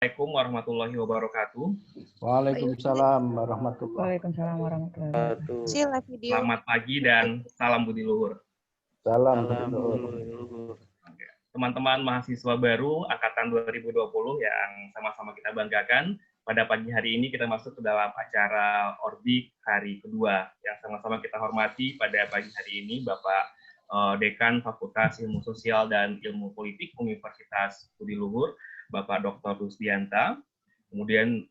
Assalamualaikum warahmatullahi wabarakatuh. Waalaikumsalam warahmatullahi wabarakatuh. Selamat pagi dan salam budi luhur. Salam budi luhur. Teman-teman mahasiswa baru angkatan 2020 yang sama-sama kita banggakan, pada pagi hari ini kita masuk ke dalam acara Ordik hari kedua yang sama-sama kita hormati pada pagi hari ini Bapak Dekan Fakultas Ilmu Sosial dan Ilmu Politik Universitas Budi Luhur, Bapak Dr. Rusdianta, kemudian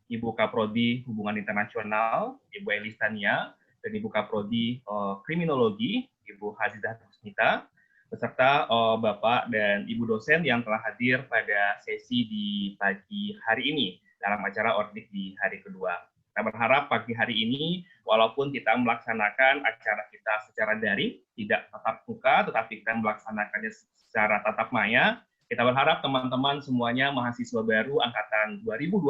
Ibu Kaprodi Hubungan Internasional, Ibu Elistania, dan Ibu Kaprodi Kriminologi, Ibu Hazidah Rusnita, beserta Bapak dan Ibu dosen yang telah hadir pada sesi di pagi hari ini dalam acara Ordik di hari kedua. Kita berharap pagi hari ini, walaupun kita melaksanakan acara kita secara daring, tidak tatap muka, tetapi kita melaksanakannya secara tatap maya, kita berharap teman-teman semuanya mahasiswa baru angkatan 2020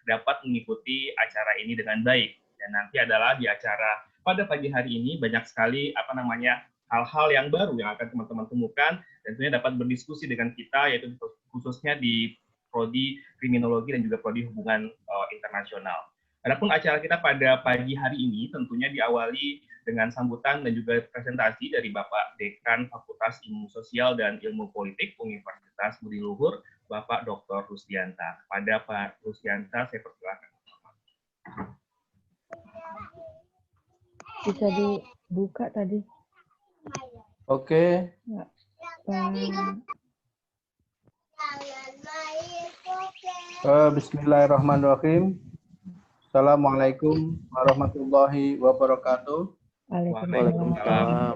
dapat mengikuti acara ini dengan baik. Dan nanti adalah di acara pada pagi hari ini banyak sekali hal-hal yang baru yang akan teman-teman temukan dan tentunya dapat berdiskusi dengan kita, yaitu khususnya di prodi kriminologi dan juga prodi hubungan internasional. Adapun acara kita pada pagi hari ini tentunya diawali dengan sambutan dan juga presentasi dari Bapak Dekan Fakultas Ilmu Sosial dan Ilmu Politik Universitas Budi Luhur, Bapak Dr. Rusdianta. Pada Pak Rusdianta, saya persilakan. Bisa dibuka tadi. Oke. Bismillahirrahmanirrahim. Assalamualaikum warahmatullahi wabarakatuh. Waalaikumsalam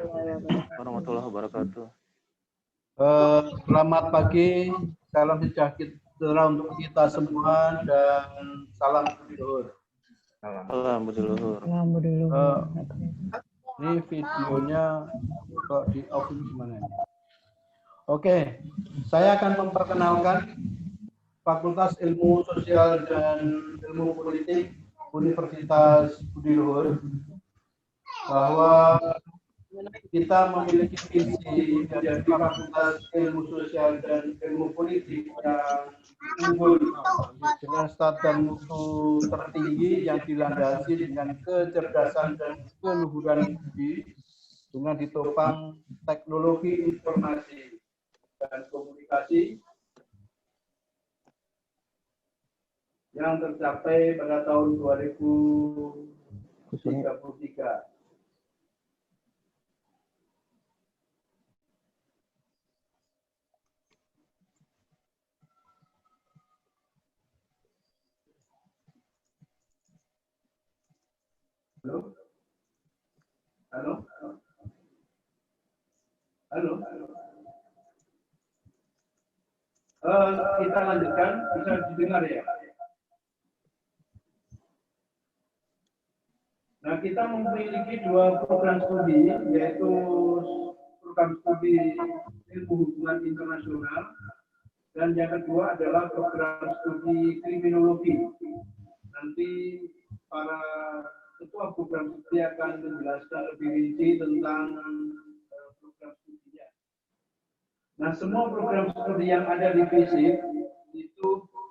warahmatullahi wabarakatuh. Selamat pagi, salam sejahtera untuk kita semua dan salam budi luhur. Salam budi luhur. Ini videonya kok di off gimana? Oke, saya akan memperkenalkan Fakultas Ilmu Sosial dan Ilmu Politik Universitas Budi Luhur, bahwa kita memiliki visi dari Fakultas Ilmu Sosial dan Ilmu Politik yang unggul dengan standar mutu tertinggi yang dilandasi dengan kecerdasan dan keluhuran budi dengan ditopang teknologi informasi dan komunikasi yang tercapai pada tahun 2033. Halo. Kita lanjutkan, bisa didengar ya. Nah, kita memiliki dua program studi, yaitu program studi ilmu hubungan internasional, dan yang kedua adalah program studi kriminologi. Nanti para ketua program studi akan menjelaskan lebih rinci tentang program studinya. Nah, semua program studi yang ada di FISIP itu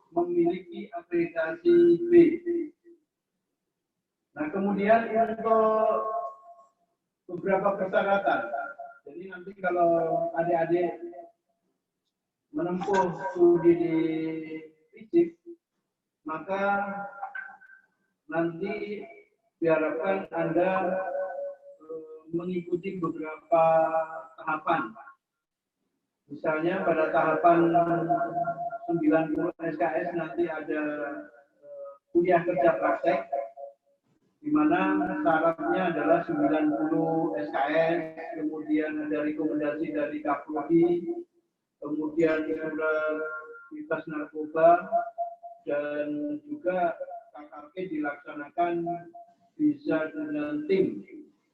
memiliki akreditasi B. Nah, kemudian untuk beberapa persyaratan. Jadi nanti kalau adik-adik menempuh studi di FISIP, maka nanti diharapkan Anda mengikuti beberapa tahapan. Misalnya pada tahapan 90 SKS nanti ada kuliah kerja praktek, di mana syaratnya adalah 90 SKS, kemudian ada rekomendasi dari Kaprodi, kemudian surat bebas narkoba, dan juga KKP dilaksanakan bisa dengan tim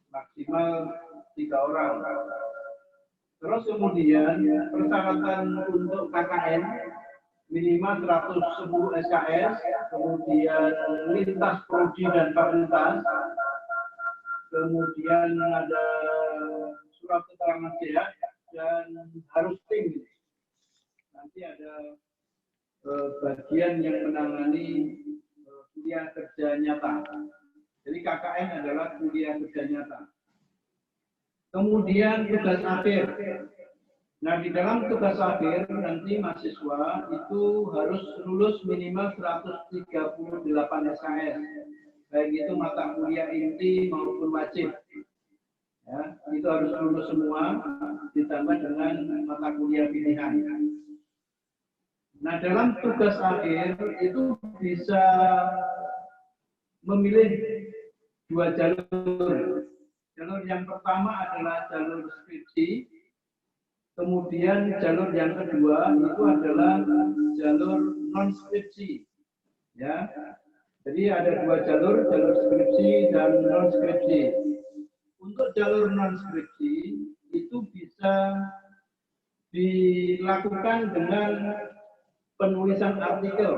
maksimal 3 orang. Terus kemudian persyaratan untuk KKN minimal 110 SKS, kemudian lintas prodi dan fakultas, kemudian ada surat keterangan sehat dan harus tim. Nanti ada bagian yang menangani kuliah kerja nyata. Jadi KKN adalah kuliah kerja nyata. Kemudian tugas akhir. Nah, di dalam tugas akhir nanti mahasiswa itu harus lulus minimal 138 SKS. Baik itu mata kuliah inti maupun wajib. Ya, itu harus lulus semua ditambah dengan mata kuliah pilihan. Nah, dalam tugas akhir itu bisa memilih dua jalur. Jalur yang pertama adalah jalur skripsi, kemudian jalur yang kedua itu adalah jalur non skripsi. Ya, jadi ada dua jalur skripsi dan non skripsi. Untuk jalur non skripsi itu bisa dilakukan dengan penulisan artikel.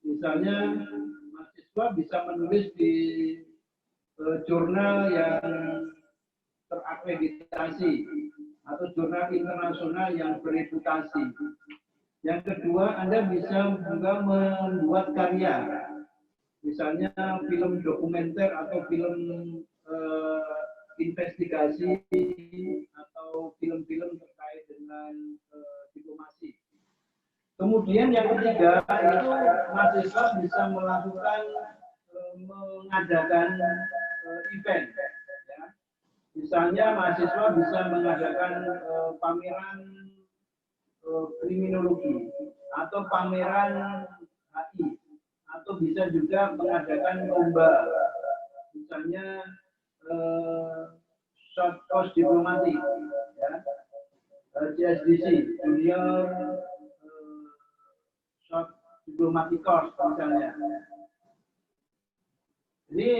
Misalnya mahasiswa bisa menulis di jurnal yang terakreditasi atau jurnal internasional yang bereputasi. Yang kedua, Anda bisa juga membuat karya, misalnya film dokumenter atau film investigasi atau film-film terkait dengan diplomasi. Kemudian yang ketiga itu mahasiswa bisa melakukan mengadakan event. Ya. Misalnya mahasiswa bisa mengadakan pameran kriminologi atau pameran HI atau bisa juga mengadakan lomba, misalnya short course diplomatik, ya. JSDC, Junior Short Diplomatic Course misalnya. Jadi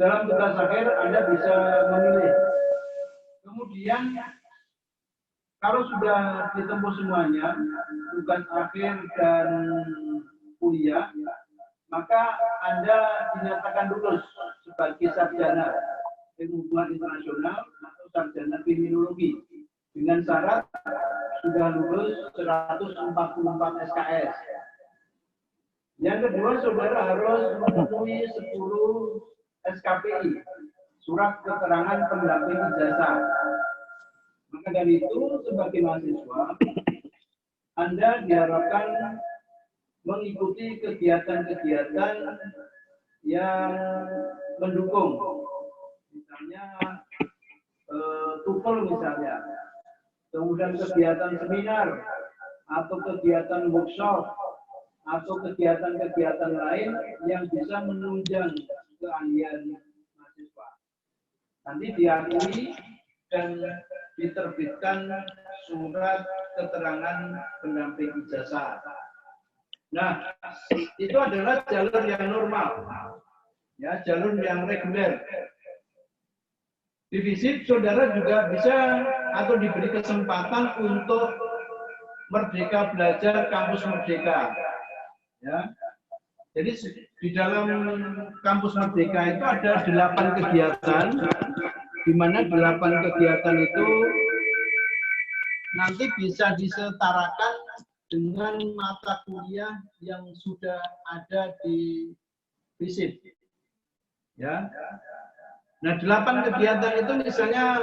dalam tugas akhir Anda bisa memilih. Kemudian kalau sudah ditempuh semuanya, tugas akhir dan kuliah, maka Anda dinyatakan lulus sebagai sarjana ilmu hubungan internasional atau sarjana kriminologi dengan syarat sudah lulus 144 SKS. Yang kedua, saudara harus memenuhi 10 SKPI, surat keterangan pendamping ijazah. Maka dari itu, sebagai mahasiswa, Anda diharapkan mengikuti kegiatan-kegiatan yang mendukung. Misalnya, TUPEL misalnya, kemudian kegiatan seminar, atau kegiatan workshop, atau kegiatan-kegiatan lain yang bisa menunjang keahlian mahasiswa. Nanti diakui dan diterbitkan surat keterangan pendamping ijazah. Nah, itu adalah jalur yang normal, ya, jalur yang reguler. Di FISIP, saudara juga bisa atau diberi kesempatan untuk Merdeka Belajar Kampus Merdeka. Ya. Jadi di dalam Kampus Merdeka itu ada 8 kegiatan, di mana 8 kegiatan itu nanti bisa disetarakan dengan mata kuliah yang sudah ada di FISIP. Ya. Nah, 8 kegiatan itu misalnya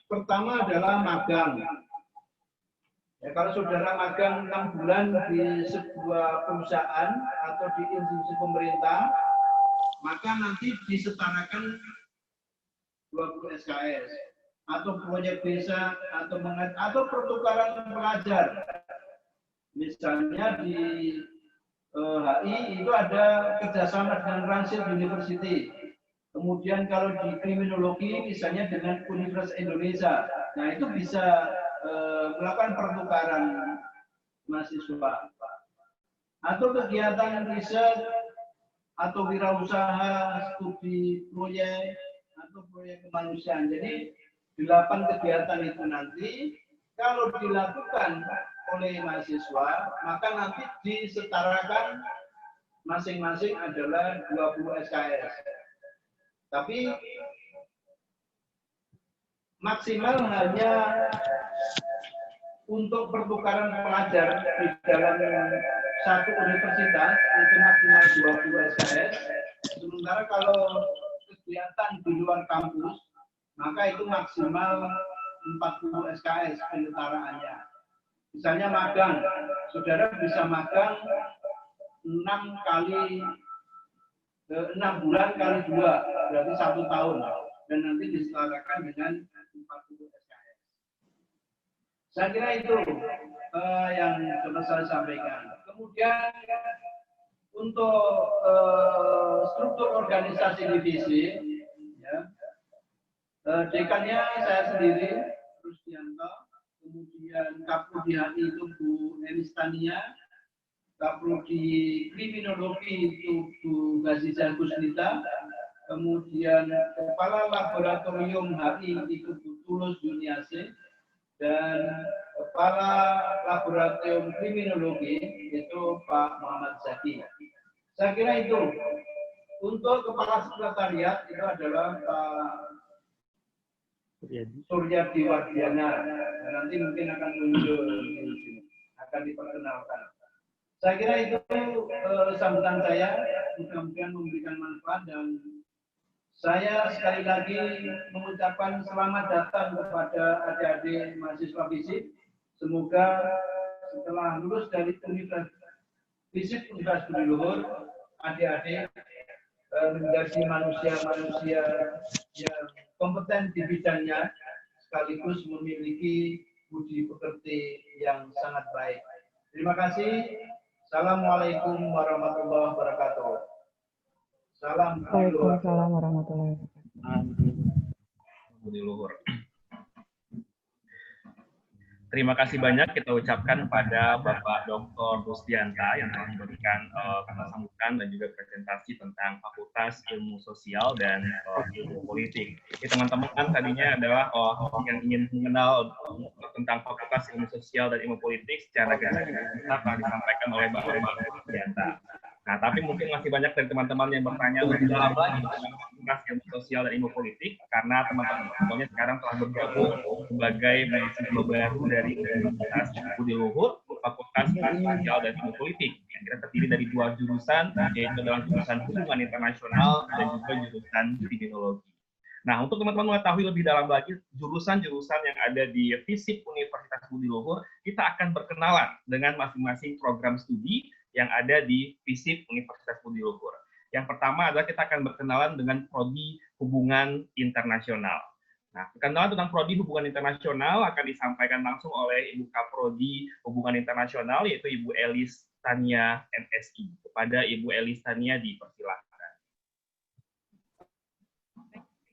pertama adalah magang. Ya, kalau saudara magang 6 bulan di sebuah perusahaan atau di institusi pemerintah, maka nanti disetarakan 20 SKS atau proyek desa atau pertukaran pelajar. Misalnya di HI itu ada kerjasama dengan Transit University. Kemudian kalau di kriminologi misalnya dengan Universitas Indonesia. Nah, itu bisa melakukan pertukaran mahasiswa atau kegiatan riset atau wirausaha, studi proyek atau proyek kemanusiaan. Jadi 8 kegiatan itu nanti kalau dilakukan oleh mahasiswa, maka nanti disetarakan masing-masing adalah 20 SKS. Tapi maksimal hanya untuk pertukaran pelajar di dalam satu universitas itu maksimal 20 SKS. Sementara kalau kegiatan di luar kampus, maka itu maksimal 40 SKS penyetaraannya. Misalnya magang, saudara bisa magang 6 bulan kali 2, berarti 1 tahun. Dan nanti disetarakan dengan 40 SKS. Saya kira itu yang coba saya sampaikan. Kemudian untuk struktur organisasi divisi, ya, dekannya saya sendiri, Rusdianto, kemudian Kaprodi HI itu Bu Elistania, Kaprodi Kriminologi itu Bu Gaziza Gusnita, kemudian Kepala Laboratorium HI itu Bu Tulus Juniase, dan Kepala Laboratorium Kriminologi itu Pak Muhammad Zaki. Saya kira itu. Untuk Kepala Sekretariat itu adalah Pak Suryadi Wardiana. Nanti mungkin akan muncul di sini, akan diperkenalkan. Saya kira itu sambutan saya, mudah-mudahan memberikan manfaat, dan saya sekali lagi mengucapkan selamat datang kepada adik-adik mahasiswa FISIP. Semoga setelah lulus dari FISIP Universitas Budi Luhur, adik-adik menjadi manusia-manusia yang kompeten di bidangnya, sekaligus memiliki budi pekerti yang sangat baik. Terima kasih. Assalamualaikum warahmatullahi wabarakatuh. Salam Waalaikumsalam warahmatullahi wabarakatuh. Terima kasih banyak kita ucapkan pada Bapak Dr. Rusdianta yang telah memberikan kata sambutan dan juga presentasi tentang Fakultas Ilmu Sosial dan Ilmu Politik. Teman-teman kan tadinya adalah yang ingin mengenal tentang Fakultas Ilmu Sosial dan Ilmu Politik secara garis besar telah disampaikan oleh Bapak Rusdianta. Nah, tapi mungkin masih banyak dari teman-teman yang bertanya lebih dalam lagi tentang Fakultas Ilmu Sosial dan Ilmu Politik, karena teman-teman semuanya sekarang telah bergabung sebagai mahasiswa baru dari Universitas Budi Luhur, Fakultas Ilmu Sosial dan Ilmu Politik, yang kita terdiri dari 2 jurusan, yaitu adalah jurusan Hubungan Internasional dan juga jurusan Kriminologi. Nah, untuk teman-teman mengetahui lebih dalam lagi jurusan-jurusan yang ada di FISIP Universitas Budi Luhur, kita akan berkenalan dengan masing-masing program studi yang ada di FISIP Universitas Budi Luhur. Yang pertama adalah kita akan berkenalan dengan Prodi Hubungan Internasional. Nah, perkenalan tentang Prodi Hubungan Internasional akan disampaikan langsung oleh Ibu Kaprodi Hubungan Internasional, yaitu Ibu Elis Tania, MSI. Kepada Ibu Elis Tania dipersilakan.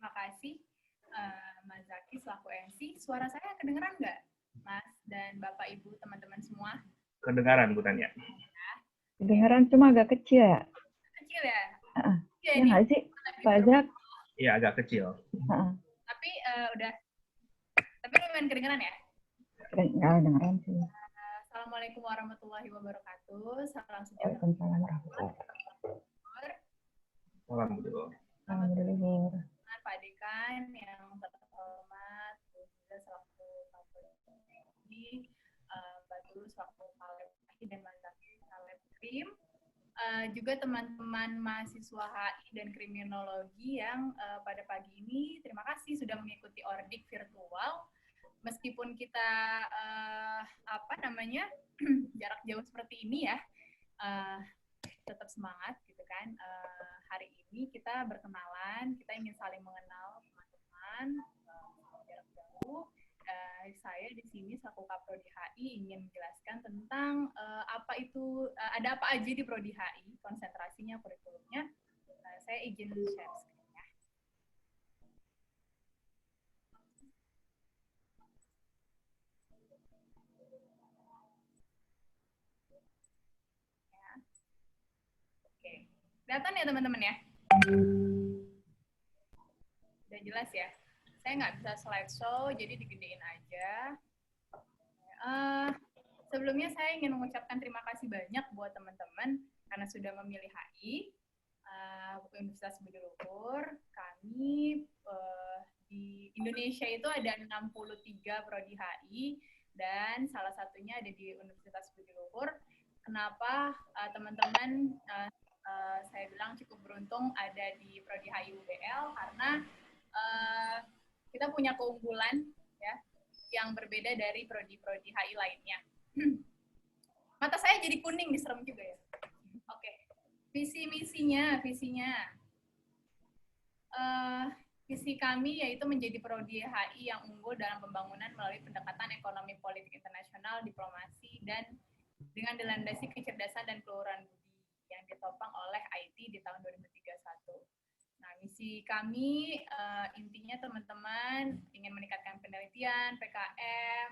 Terima kasih, Mas Zaki selaku MC. Suara saya kedengeran nggak, Mas dan Bapak Ibu teman-teman semua? Kedengaran, Bu Tania. Kedengaran, cuma agak kecil ya? Kecil ya? Ya nggak sih, Pak Zak? Iya, agak kecil. Tapi tapi lumayan kedengeran ya? Kedengeran sih. Assalamualaikum warahmatullahi wabarakatuh. Salam sejahtera. Waalaikumsalam warahmatullahi wabarakatuh. Alhamdulillah. Alhamdulillah. Pak Dekan yang terhormat, juga selaku Kapolri, Mbak Tulus selaku Kaleb dan Mas Zaki Kaleb Krim, juga teman-teman mahasiswa HI dan Kriminologi yang pada pagi ini terima kasih sudah mengikuti ordik virtual. Meskipun kita jarak jauh seperti ini ya, tetap semangat gitu kan. Hari ini kita berkenalan, kita ingin saling mengenal teman-teman jarak jauh. Saya di sini selaku Kaprodi HI ingin menjelaskan tentang ada apa aja di Prodi HI, konsentrasinya, kurikulumnya. Saya izin share screen-nya. Oke, kelihatan ya teman-teman ya? Udah jelas ya? Saya nggak bisa slideshow, jadi digedein aja. Sebelumnya saya ingin mengucapkan terima kasih banyak buat teman-teman karena sudah memilih HI, Universitas Budi Luhur. Kami di Indonesia itu ada 63 prodi HI, dan salah satunya ada di Universitas Budi Luhur. Kenapa teman-teman saya bilang cukup beruntung ada di Prodi HI UBL, karena kita punya keunggulan ya yang berbeda dari prodi-prodi HI lainnya. Mata saya jadi kuning, diserem juga ya. Oke, visi misinya. Visi kami yaitu menjadi prodi HI yang unggul dalam pembangunan melalui pendekatan ekonomi politik internasional, diplomasi, dan dengan dilandasi kecerdasan dan keluhuran budi yang ditopang oleh IT di tahun 2031. Nah, misi kami intinya teman-teman ingin meningkatkan penelitian, PKM,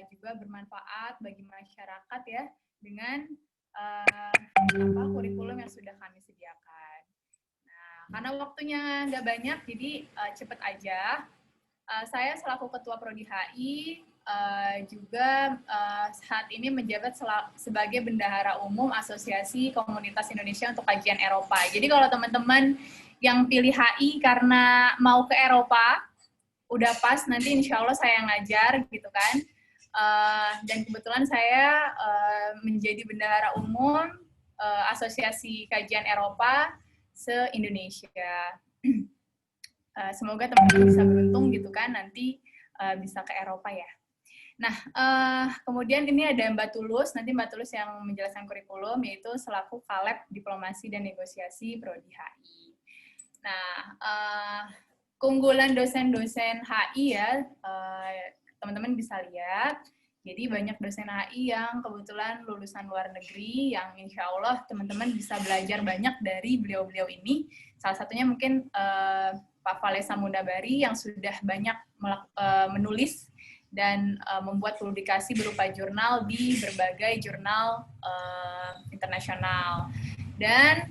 juga bermanfaat bagi masyarakat ya dengan kurikulum yang sudah kami sediakan. Nah, karena waktunya nggak banyak, jadi cepet aja. Saya selaku Ketua Prodi HI juga saat ini menjabat sebagai Bendahara Umum Asosiasi Komunitas Indonesia untuk Kajian Eropa. Jadi kalau teman-teman yang pilih HI karena mau ke Eropa, udah pas, nanti insya Allah saya ngajar gitu kan. Dan kebetulan saya menjadi Bendahara Umum Asosiasi Kajian Eropa se-Indonesia. Semoga teman-teman bisa beruntung gitu kan, nanti bisa ke Eropa ya. Nah, kemudian ini ada Mbak Tulus, nanti Mbak Tulus yang menjelaskan kurikulum, yaitu selaku Kaleb Diplomasi dan Negosiasi Prodi HI. Nah, keunggulan dosen-dosen HI ya, teman-teman bisa lihat. Jadi banyak dosen HI yang kebetulan lulusan luar negeri, yang insya Allah teman-teman bisa belajar banyak dari beliau-beliau ini. Salah satunya mungkin Pak Valesa Mundabari yang sudah banyak menulis dan membuat publikasi berupa jurnal di berbagai jurnal internasional. Dan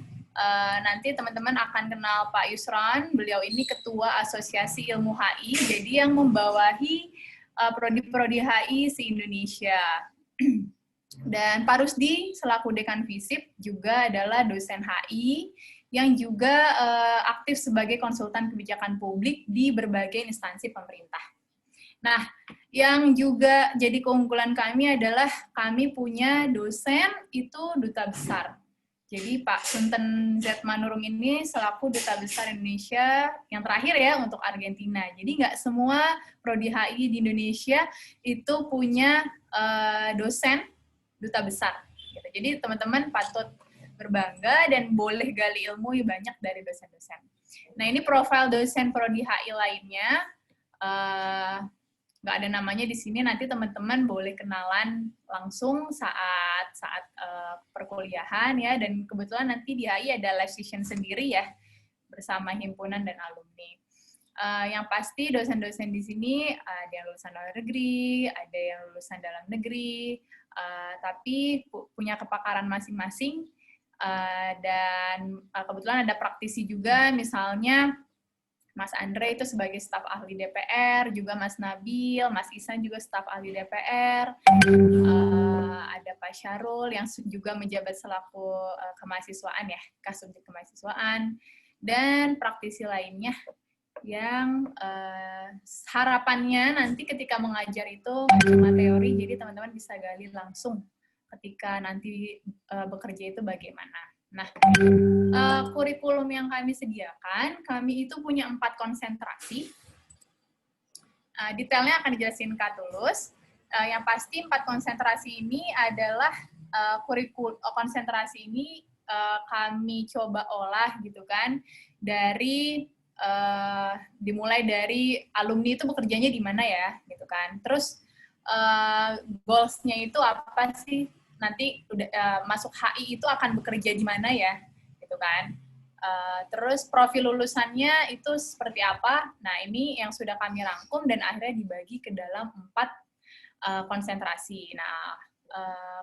nanti teman-teman akan kenal Pak Yusran, beliau ini Ketua Asosiasi Ilmu HI, jadi yang membawahi prodi-prodi HI se-Indonesia. Dan Pak Rusdi selaku Dekan FISIP juga adalah dosen HI yang juga aktif sebagai konsultan kebijakan publik di berbagai instansi pemerintah. Nah, yang juga jadi keunggulan kami adalah kami punya dosen itu duta besar. Jadi Pak Sunten Z. Manurung ini selaku Duta Besar Indonesia yang terakhir ya untuk Argentina. Jadi nggak semua prodi HI di Indonesia itu punya dosen duta besar. Gitu. Jadi teman-teman patut berbangga dan boleh gali ilmu banyak dari dosen-dosen. Nah ini profil dosen prodi HI lainnya. Nggak ada namanya di sini, nanti teman-teman boleh kenalan langsung saat perkuliahan ya, dan kebetulan nanti di HI ada live session sendiri ya bersama himpunan dan alumni. Yang pasti dosen-dosen di sini ada yang lulusan luar negeri, ada yang lulusan dalam negeri, tapi punya kepakaran masing-masing, dan kebetulan ada praktisi juga, misalnya Mas Andre itu sebagai staf ahli DPR, juga Mas Nabil, Mas Isan juga staf ahli DPR, ada Pak Syarul yang juga menjabat selaku kemahasiswaan ya, Kasubdit Kemahasiswaan, dan praktisi lainnya yang harapannya nanti ketika mengajar itu cuma teori, jadi teman-teman bisa gali langsung ketika nanti bekerja itu bagaimana. Nah, kurikulum yang kami sediakan, kami itu punya 4 konsentrasi. Detailnya akan dijelasin Kak Tulus. Yang pasti 4 konsentrasi ini adalah konsentrasi ini kami coba olah gitu kan, dari dimulai dari alumni itu bekerjanya di mana ya, gitu kan. Terus goals-nya itu apa sih? Nanti masuk HI itu akan bekerja di mana ya, gitu kan. Terus profil lulusannya itu seperti apa? Nah ini yang sudah kami rangkum dan akhirnya dibagi ke dalam 4 konsentrasi. Nah,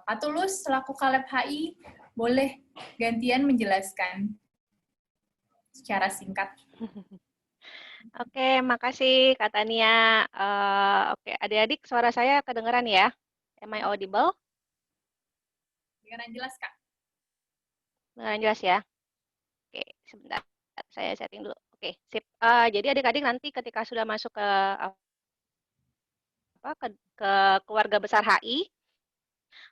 Kak Tulus selaku Kaleb HI boleh gantian menjelaskan secara singkat. Oke, makasih Kak Tania. Oke, adik-adik suara saya kedengeran ya? Am I audible? Dengan jelas, Kak. Dengan jelas ya? Oke, sebentar. Saya setting dulu. Oke, sip. Jadi adik-adik nanti ketika sudah masuk ke ke keluarga besar HI.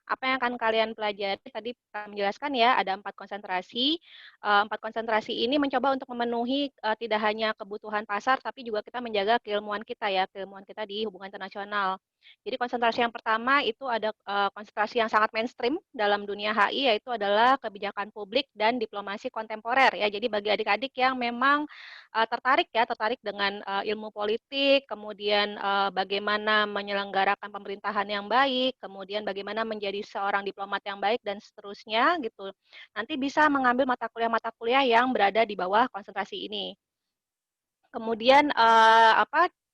Apa yang akan kalian pelajari? Tadi kita menjelaskan ya, ada 4 konsentrasi. 4 konsentrasi ini mencoba untuk memenuhi tidak hanya kebutuhan pasar, tapi juga kita menjaga keilmuan kita ya, keilmuan kita di hubungan internasional. Jadi konsentrasi yang pertama itu ada konsentrasi yang sangat mainstream dalam dunia HI, yaitu adalah kebijakan publik dan diplomasi kontemporer ya. Jadi bagi adik-adik yang memang tertarik dengan ilmu politik, kemudian bagaimana menyelenggarakan pemerintahan yang baik, kemudian bagaimana menjadi seorang diplomat yang baik dan seterusnya gitu. Nanti bisa mengambil mata kuliah yang berada di bawah konsentrasi ini. Kemudian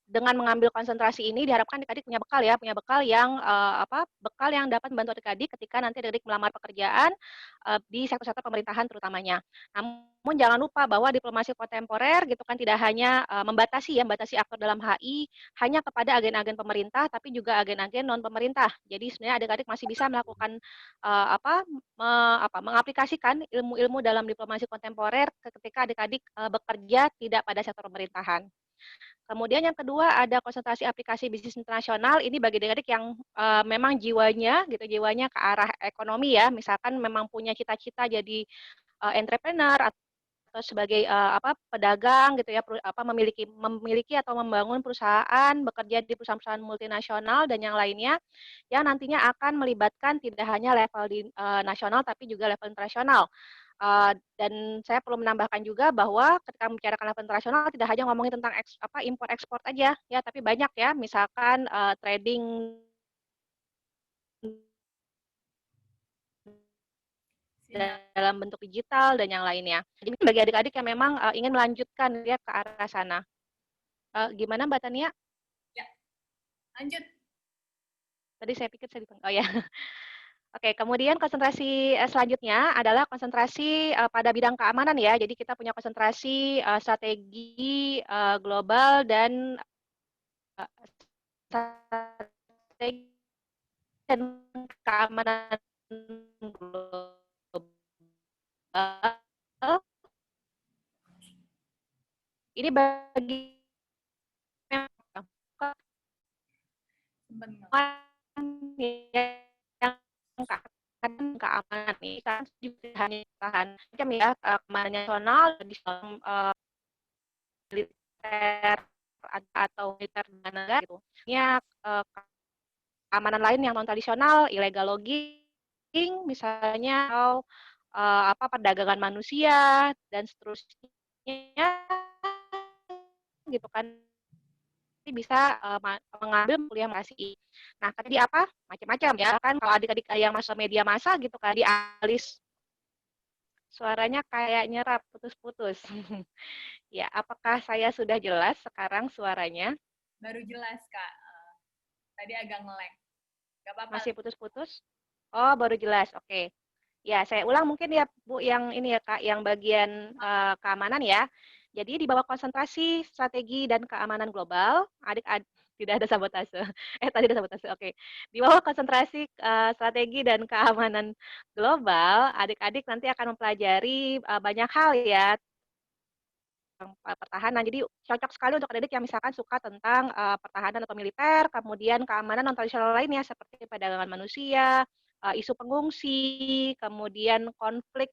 dengan mengambil konsentrasi ini diharapkan adik-adik punya bekal yang bekal yang dapat membantu adik-adik ketika nanti adik melamar pekerjaan di sektor-sektor pemerintahan terutamanya. Namun jangan lupa bahwa diplomasi kontemporer gitu kan tidak hanya membatasi aktor dalam HI hanya kepada agen-agen pemerintah, tapi juga agen-agen non pemerintah. Jadi sebenarnya adik-adik masih bisa melakukan mengaplikasikan ilmu-ilmu dalam diplomasi kontemporer ketika adik-adik bekerja tidak pada sektor pemerintahan. Kemudian yang kedua ada konsentrasi aplikasi bisnis internasional. Ini bagi adik-adik yang memang jiwanya ke arah ekonomi ya. Misalkan memang punya cita-cita jadi entrepreneur atau sebagai pedagang gitu ya, memiliki atau membangun perusahaan, bekerja di perusahaan-perusahaan multinasional dan yang lainnya yang nantinya akan melibatkan tidak hanya level di nasional tapi juga level internasional. Dan saya perlu menambahkan juga bahwa ketika membicarakan level internasional tidak hanya ngomongin tentang impor ekspor aja ya, tapi banyak ya, misalkan trading dalam bentuk digital dan yang lainnya. Jadi bagi adik-adik yang memang ingin melanjutkan ya ke arah sana. Gimana Mbak Tania? Ya, lanjut. Tadi saya pikir saya dipanggil. Oh ya. Oke, kemudian konsentrasi selanjutnya adalah konsentrasi pada bidang keamanan ya. Jadi kita punya konsentrasi strategi global dan strategi dan keamanan global. Ini bagi yang keamanan nih kan juga hanya tahan macam ya keamanan nasional di militer atau militer negara gitu. Ini keamanan lain yang non tradisional, illegal logging misalnya atau perdagangan manusia dan seterusnya gitu kan bisa mengambil kuliah MASI. Nah, tadi apa? Macam-macam ya kan kalau adik-adik yang masuk media massa gitu kan di alis suaranya kayak nyerap putus-putus. Ya, apakah saya sudah jelas sekarang suaranya? Baru jelas, Kak. Tadi agak nge-lag. Gak apa-apa. Masih putus-putus? Oh, baru jelas. Oke. Ya, saya ulang mungkin ya Bu yang ini ya Kak, yang bagian keamanan ya. Jadi di bawah konsentrasi strategi dan keamanan global, adik-adik tidak ada sabotase. Tadi ada sabotase. Oke. Di bawah konsentrasi strategi dan keamanan global, adik-adik nanti akan mempelajari banyak hal ya pertahanan. Jadi cocok sekali untuk adik-adik yang misalkan suka tentang pertahanan atau militer, kemudian keamanan non tradisional lainnya seperti perdagangan manusia, isu pengungsi, kemudian konflik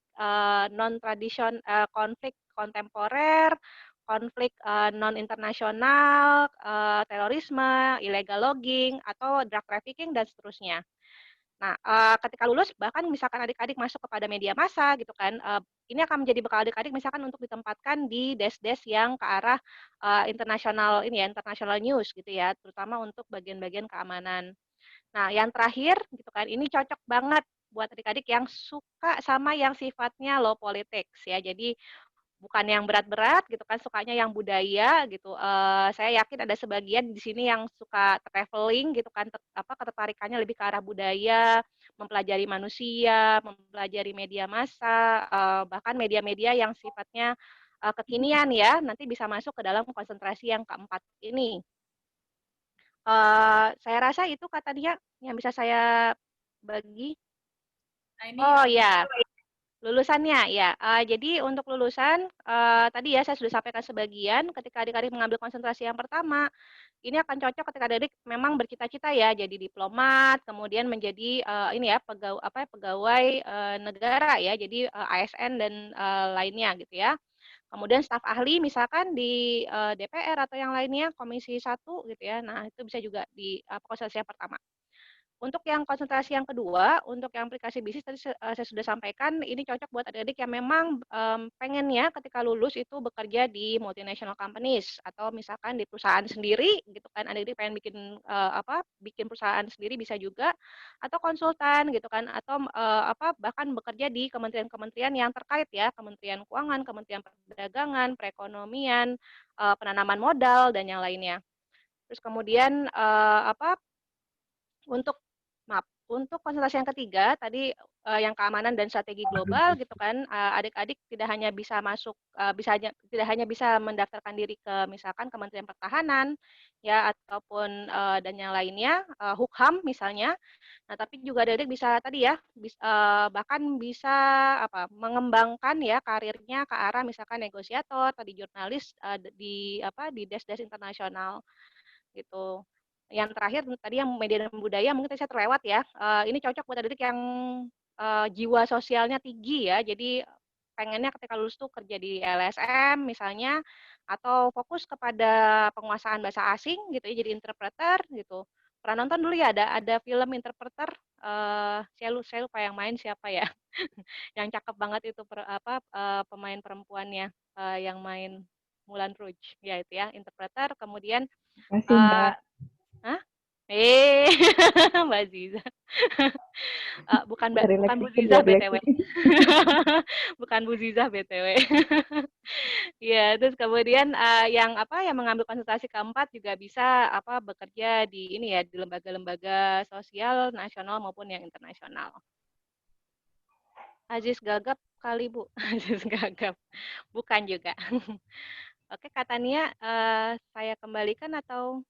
non tradisional, konflik kontemporer, konflik non internasional, terorisme, illegal logging atau drug trafficking dan seterusnya. Nah, ketika lulus bahkan misalkan adik-adik masuk kepada media massa gitu kan, ini akan menjadi bekal adik-adik misalkan untuk ditempatkan di desk-desk yang ke arah internasional ini ya, international news gitu ya, terutama untuk bagian-bagian keamanan. Nah, yang terakhir gitu kan, ini cocok banget buat adik-adik yang suka sama yang sifatnya low politics ya. Jadi bukan yang berat-berat gitu kan, sukanya yang budaya gitu. Saya yakin ada sebagian di sini yang suka traveling gitu kan, ketertarikannya lebih ke arah budaya, mempelajari manusia, mempelajari media massa, bahkan media-media yang sifatnya kekinian ya, nanti bisa masuk ke dalam konsentrasi yang keempat ini. Saya rasa itu kata dia yang bisa saya bagi. Nah, ini oh ya, Lulusannya ya, jadi untuk lulusan, tadi ya saya sudah sampaikan sebagian, ketika adik-adik mengambil konsentrasi yang pertama, ini akan cocok ketika adik-adik memang bercita-cita ya jadi diplomat, kemudian menjadi, ini ya pegawai, negara ya, jadi, ASN dan, lainnya gitu ya. Kemudian staf ahli misalkan di, DPR atau yang lainnya, Komisi 1 gitu ya, nah itu bisa juga di, konsentrasi yang pertama. Untuk yang konsentrasi yang kedua, untuk yang aplikasi bisnis tadi saya sudah sampaikan, ini cocok buat adik-adik yang memang, pengennya ketika lulus itu bekerja di multinational companies atau misalkan di perusahaan sendiri gitu kan, adik-adik pengen bikin perusahaan sendiri bisa juga, atau konsultan gitu kan, atau, bahkan bekerja di kementerian-kementerian yang terkait ya, Kementerian Keuangan, Kementerian Perdagangan, Perekonomian, penanaman modal, dan yang lainnya. Terus kemudian, untuk untuk konsentrasi yang ketiga tadi, yang keamanan dan strategi global gitu kan, adik-adik tidak hanya bisa masuk, tidak hanya bisa mendaftarkan diri ke misalkan Kementerian Pertahanan ya ataupun, dan yang lainnya, Hukum misalnya. Nah, tapi juga adik-adik bisa tadi ya, bahkan bisa mengembangkan ya karirnya ke arah misalkan negosiator, tadi jurnalis, di desk-desk internasional gitu. Yang terakhir tadi yang media dan budaya mungkin tadi saya terlewat ya, ini cocok buat adik-adik yang, jiwa sosialnya tinggi ya, jadi pengennya ketika lulus tuh kerja di LSM misalnya, atau fokus kepada penguasaan bahasa asing gitu ya, jadi interpreter gitu. Pernah nonton dulu ya ada film interpreter, saya lupa yang main siapa ya, yang cakep banget itu pemain perempuannya, yang main Moulin Rouge, ya itu ya interpreter kemudian, Makasih, eee Mbak. hah? Mbak Ziza. Bukan bukan Relax Bu dikit Zizah biar relax BTW. dikit. Bukan Bu Zizah BTW. Iya, terus kemudian, yang mengambil konsultasi keempat juga bisa, bekerja di ini ya, di lembaga-lembaga sosial nasional maupun yang internasional. Aziz Gagap kali, Bu? Aziz Gagap. Bukan juga. Oke, Kak Tania, saya kembalikan atau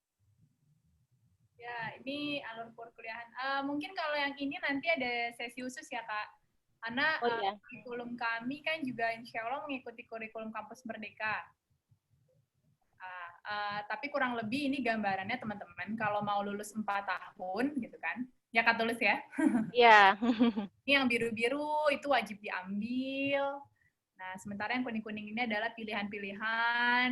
Ya, ini alur perkuliahan. Mungkin kalau yang ini nanti ada sesi khusus ya, Kak. Karena oh iya. kurikulum kami kan juga insya Allah mengikuti kurikulum Kampus Merdeka. Tapi kurang lebih ini gambarannya teman-teman, kalau mau lulus 4 tahun gitu kan, ya Kak Tulus ya. Iya. Ini yang biru-biru itu wajib diambil. Nah, sementara yang kuning-kuning ini adalah pilihan-pilihan.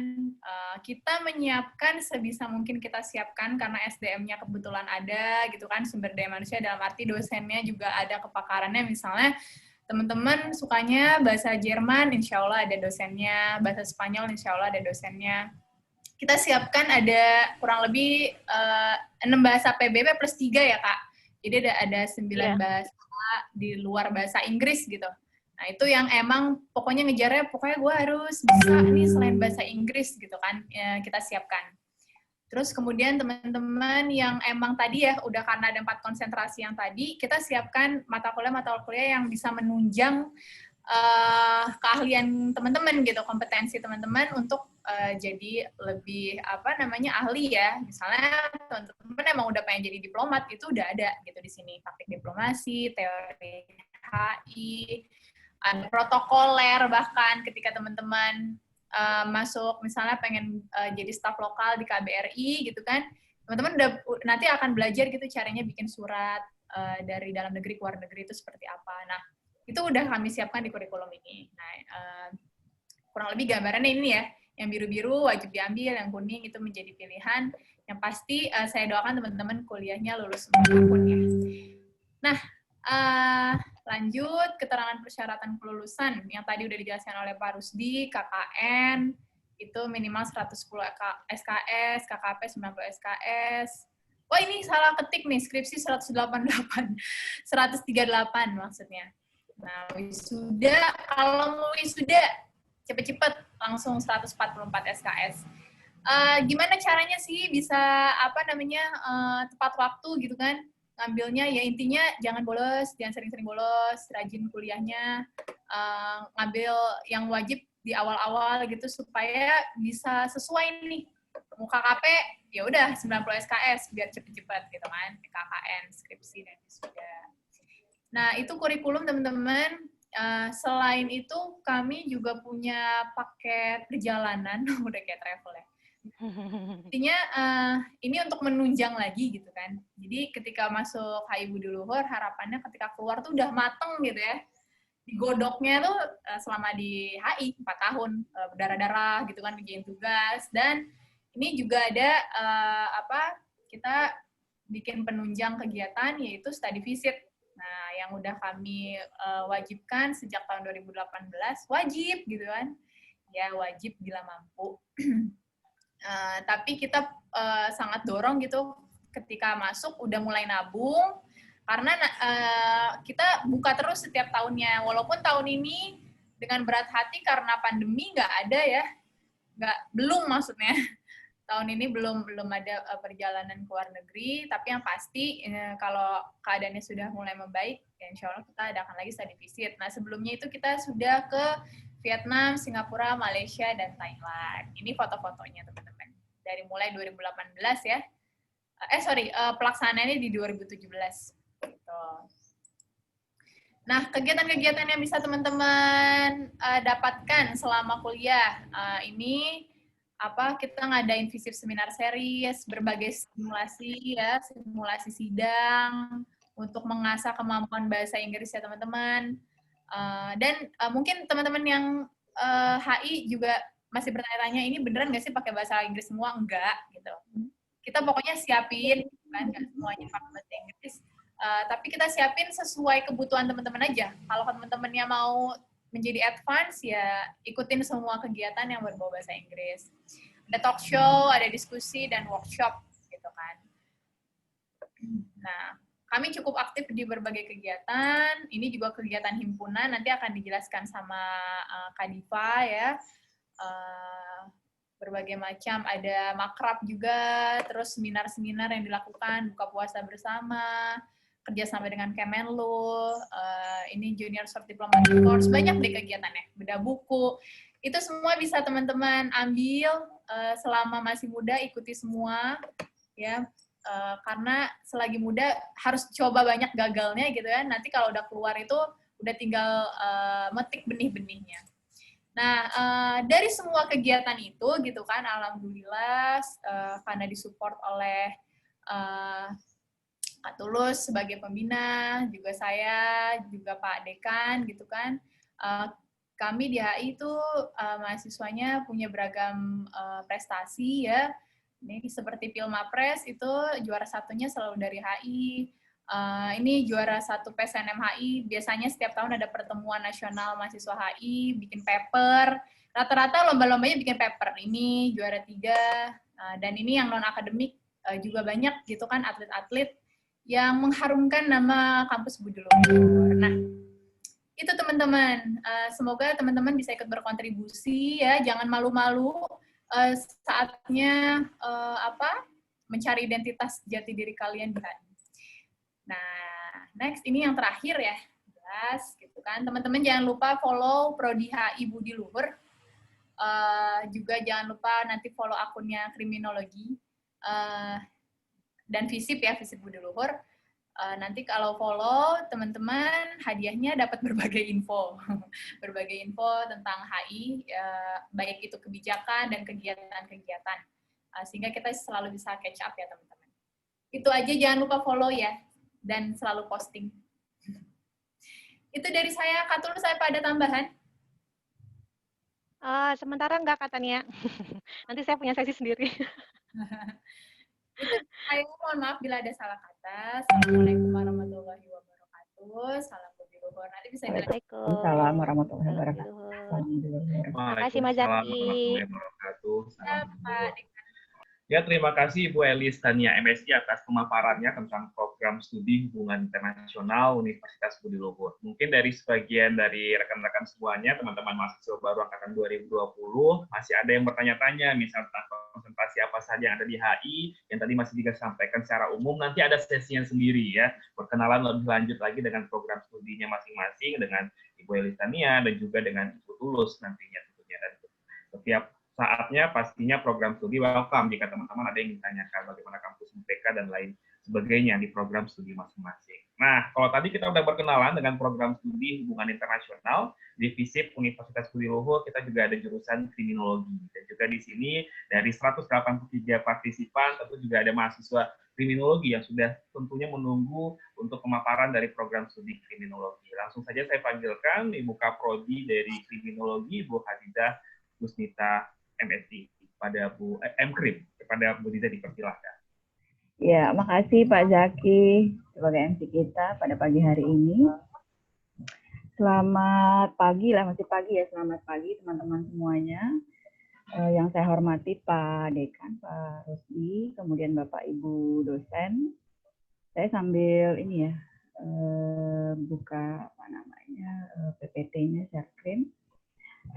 Kita menyiapkan sebisa mungkin kita siapkan karena SDM-nya kebetulan ada gitu kan, sumber daya manusia dalam arti dosennya juga ada kepakarannya. Misalnya teman-teman sukanya bahasa Jerman, insya Allah ada dosennya, bahasa Spanyol insya Allah ada dosennya. Kita siapkan ada kurang lebih 6 bahasa PBB plus 3 ya Kak. Jadi ada 9 bahasa di luar bahasa Inggris gitu. Nah, itu yang emang pokoknya ngejarnya, pokoknya gue harus bisa nih selain bahasa Inggris gitu kan, ya, kita siapkan. Terus kemudian teman-teman yang emang tadi ya, udah karena ada 4 konsentrasi yang tadi, kita siapkan mata kuliah yang bisa menunjang keahlian teman-teman gitu, kompetensi teman-teman untuk jadi lebih ahli ya. Misalnya teman-teman emang udah pengen jadi diplomat, itu udah ada gitu di sini, praktik diplomasi, teori HI, ada protokoler bahkan ketika teman-teman masuk misalnya pengen jadi staf lokal di KBRI gitu kan, teman-teman udah nanti akan belajar gitu caranya bikin surat dari dalam negeri ke luar negeri itu seperti apa. Nah, itu udah kami siapkan di kurikulum ini. Nah, kurang lebih gambarannya ini ya, yang biru-biru wajib diambil, yang kuning itu menjadi pilihan. Yang pasti saya doakan teman-teman kuliahnya lulus apapun ya. Nah, lanjut keterangan persyaratan kelulusan yang tadi udah dijelaskan oleh Pak Rusdi, KKN itu minimal 110 SKS, KKP 90 SKS. Wah, ini salah ketik nih, skripsi 188, 138 maksudnya. Nah, wisuda, kalau mau wisuda cepet-cepet langsung 144 SKS. Gimana caranya sih bisa tepat waktu gitu kan? Ngambilnya ya intinya jangan bolos, jangan sering-sering bolos, rajin kuliahnya, ngambil yang wajib di awal-awal gitu supaya bisa sesuai nih. Mau KKP ya udah 90 SKS biar cepet-cepet gitu kan, KKN, skripsi dan wisuda. Nah, itu kurikulum teman-teman. selain itu kami juga punya paket perjalanan, udah kayak travel ya. Intinya ini untuk menunjang lagi gitu kan. Jadi ketika masuk HI Budi Luhur, harapannya ketika keluar tuh udah mateng gitu ya. Digodoknya tuh selama di HI 4 tahun, berdarah-darah gitu kan, ngerjain tugas. Dan ini juga ada kita bikin penunjang kegiatan yaitu study visit. Nah, yang udah kami wajibkan sejak tahun 2018, wajib gitu kan. Ya, wajib bila mampu. Tapi kita sangat dorong gitu ketika masuk udah mulai nabung, karena kita buka terus setiap tahunnya. Walaupun tahun ini dengan berat hati karena pandemi nggak ada ya, belum maksudnya. Tahun ini belum ada perjalanan ke luar negeri, tapi yang pasti kalau keadaannya sudah mulai membaik, ya insya Allah kita adakan lagi study visit. Nah, sebelumnya itu kita sudah ke Vietnam, Singapura, Malaysia, dan Thailand. Ini foto-fotonya teman-teman. Dari mulai 2018 ya. Pelaksanaannya di 2017. Gitu. Nah, kegiatan-kegiatan yang bisa teman-teman dapatkan selama kuliah, ini kita ngadain visip seminar series, berbagai simulasi ya, simulasi sidang untuk mengasah kemampuan bahasa Inggris ya teman-teman. Dan mungkin teman-teman yang HI juga masih bertanya-tanya, ini beneran nggak sih pakai bahasa Inggris semua? Enggak, gitu. Kita pokoknya siapin, kan, nggak semuanya pakai bahasa Inggris. Tapi kita siapin sesuai kebutuhan teman-teman aja. Kalau teman-temannya mau menjadi advance, ya ikutin semua kegiatan yang berbau bahasa Inggris. Ada talk show, ada diskusi, dan workshop, gitu kan. Nah, kami cukup aktif di berbagai kegiatan. Ini juga kegiatan himpunan, nanti akan dijelaskan sama Kak Diva ya. Berbagai macam, ada makrab juga, terus seminar-seminar yang dilakukan, buka puasa bersama, kerjasama dengan Kemenlu, ini Junior Short Diplomatic Course, banyak deh kegiatannya, beda buku. Itu semua bisa teman-teman ambil selama masih muda, ikuti semua, ya. Karena selagi muda harus coba banyak gagalnya gitu ya. Nanti kalau udah keluar itu udah tinggal metik benih-benihnya. Nah, dari semua kegiatan itu gitu kan, alhamdulillah karena disupport oleh Kak Tulus sebagai pembina, juga saya, juga Pak Dekan gitu kan. Kami di HI itu mahasiswanya punya beragam prestasi ya. Ini seperti Pilmapres itu juara satunya selalu dari HI. Ini juara satu PSNM HI, biasanya setiap tahun ada pertemuan nasional mahasiswa HI, bikin paper, rata-rata lomba-lombanya bikin paper, ini juara 3, dan ini yang non-akademik juga banyak gitu kan, atlet-atlet yang mengharumkan nama kampus Budi Luhur. Nah, itu teman-teman, semoga teman-teman bisa ikut berkontribusi ya, jangan malu-malu, saatnya mencari identitas jati diri kalian di HI. Nah, next ini yang terakhir ya, jelas gitu kan. Teman-teman jangan lupa follow Prodi HI Budi Luhur. Juga jangan lupa nanti follow akunnya Kriminologi dan Visip ya, Visip Budi Luhur. Nanti kalau follow teman-teman hadiahnya dapat berbagai info, berbagai info tentang HI, baik itu kebijakan dan kegiatan-kegiatan, sehingga kita selalu bisa catch up ya teman-teman. Itu aja, jangan lupa follow ya. Dan selalu posting. Itu dari saya. Kak Tulus, saya pada tambahan? Sementara enggak katanya. Nanti saya punya sesi sendiri. Itu saya mohon maaf bila ada salah kata. Assalamualaikum warahmatullahi wabarakatuh. Salam Budi Luhur. Nanti bisa dilanjutkan. Waalaikumsalam warahmatullahi wabarakatuh. Terima kasih Mas Zaki. Ya, terima kasih Ibu Elis Tania MSI atas pemaparannya tentang program studi hubungan internasional Universitas Budi Luhur. Mungkin dari sebagian dari rekan-rekan semuanya, teman-teman mahasiswa baru angkatan 2020, masih ada yang bertanya-tanya, misalnya tentang konsentrasi apa saja yang ada di HI, yang tadi masih disampaikan secara umum, nanti ada sesinya sendiri ya, perkenalan lebih lanjut lagi dengan program studinya masing-masing, dengan Ibu Elis Tania, dan juga dengan Ibu Tulus nantinya tentunya. Dan setiap saatnya pastinya program studi welcome jika teman-teman ada yang ditanyakan bagaimana kampus MTK dan lain sebagainya di program studi masing-masing. Nah, kalau tadi kita udah berkenalan dengan program studi hubungan internasional di FISIP Universitas Budi Luhur, kita juga ada jurusan kriminologi. Dan juga di sini dari 183 partisipan, tentu juga ada mahasiswa kriminologi yang sudah tentunya menunggu untuk pemaparan dari program studi kriminologi. Langsung saja saya panggilkan Ibu Kaprodi dari kriminologi, Bu Hadidah Gusnita MSI, kepada Bu Mkrim, kepada Bu Diza dipersilahkan. Ya, makasih Pak Zaki sebagai MC kita pada pagi hari ini. Selamat pagi lah, masih pagi ya. Selamat pagi teman-teman semuanya. Yang saya hormati Pak Dekan, Pak Rusdi, kemudian Bapak Ibu dosen. Saya sambil ini ya buka apa namanya PPT-nya, share screen.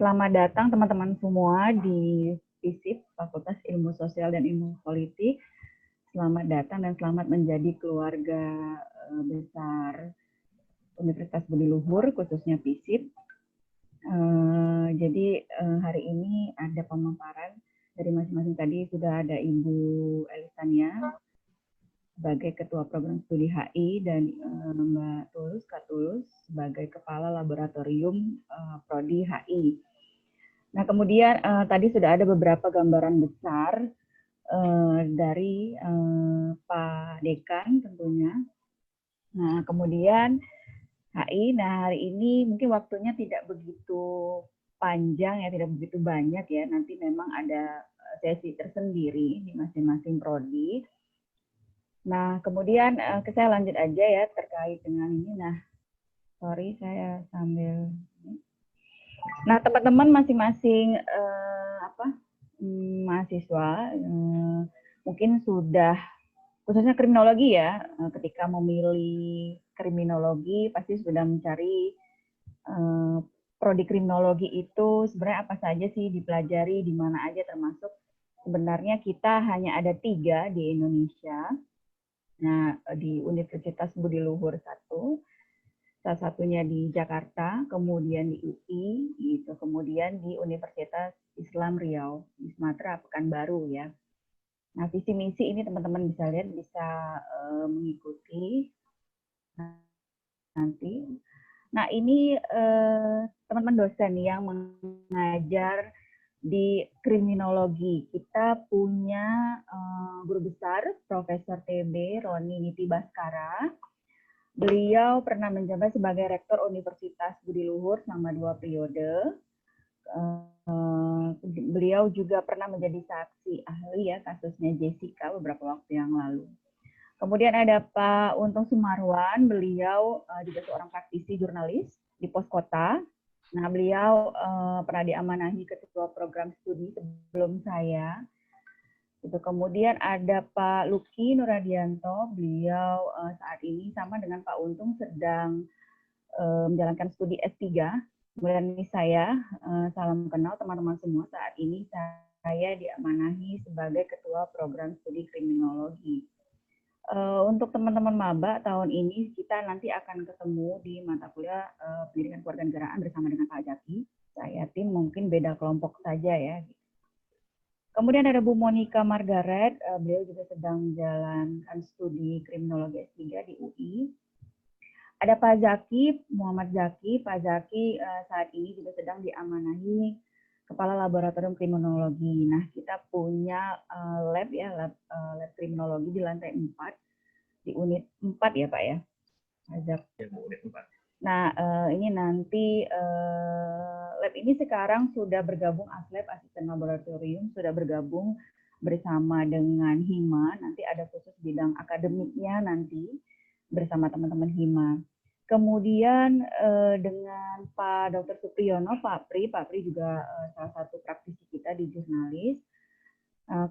Selamat datang teman-teman semua di FISIP Fakultas Ilmu Sosial dan Ilmu Politik. Selamat datang dan selamat menjadi keluarga besar Universitas Budi Luhur, khususnya FISIP. Jadi hari ini ada pemaparan dari masing-masing. Tadi sudah ada Ibu Elisania sebagai Ketua Program Studi HI dan Mbak Tulus, Kak Tulus sebagai Kepala Laboratorium Prodi HI. Nah, kemudian tadi sudah ada beberapa gambaran besar dari Pak Dekan tentunya. Nah, kemudian HI, nah hari ini mungkin waktunya tidak begitu panjang ya, tidak begitu banyak ya. Nanti memang ada sesi tersendiri di masing-masing prodi. Nah, kemudian saya lanjut aja ya terkait dengan ini. Nah, sorry saya sambil. Nah, teman-teman masing-masing mahasiswa mungkin sudah, khususnya kriminologi ya, ketika memilih kriminologi pasti sudah mencari prodi kriminologi itu sebenarnya apa saja sih dipelajari, di mana aja, termasuk sebenarnya kita hanya ada 3 di Indonesia. Nah, di Universitas Budi Luhur 1, salah satunya di Jakarta, kemudian di UI, gitu, kemudian di Universitas Islam Riau di Sumatera, Pekanbaru ya. Nah, visi misi ini teman-teman bisa lihat, bisa mengikuti nanti. Nah, ini teman-teman dosen yang mengajar di kriminologi. Kita punya guru besar, Profesor TB Roni Niti Baskara. Beliau pernah menjabat sebagai Rektor Universitas Budi Luhur selama 2 periode. Beliau juga pernah menjadi saksi ahli ya kasusnya Jessica beberapa waktu yang lalu. Kemudian ada Pak Untung Sumarwan, beliau juga seorang praktisi jurnalis di Pos Kota. Nah, beliau pernah diamanahi ketua program studi sebelum saya. Itu kemudian ada Pak Luki Nuradianto, beliau saat ini sama dengan Pak Untung sedang menjalankan studi S3. Kemudian ini saya, salam kenal teman-teman semua, saat ini saya diamanahi sebagai Ketua Program Studi Kriminologi. Untuk teman-teman maba tahun ini kita nanti akan ketemu di mata kuliah Pendidikan Kewarganegaraan bersama dengan Pak Zaki. Saya tim mungkin beda kelompok saja ya. Kemudian ada Bu Monica Margaret, beliau juga sedang menjalankan studi Kriminologi S3 di UI. Ada Pak Zaki, Muhammad Zaki. Pak Zaki saat ini juga sedang diamanahi Kepala Laboratorium Kriminologi. Nah, kita punya lab ya, lab kriminologi di lantai 4, di unit 4 ya Pak ya. Azab. Ya, unit 4. Nah, ini nanti lab ini sekarang sudah bergabung, ASLab, Asisten Laboratorium, sudah bergabung bersama dengan HIMA. Nanti ada khusus bidang akademiknya nanti bersama teman-teman HIMA. Kemudian dengan Pak Dr. Supriyono, Pak Pri juga salah satu praktisi kita di jurnalis.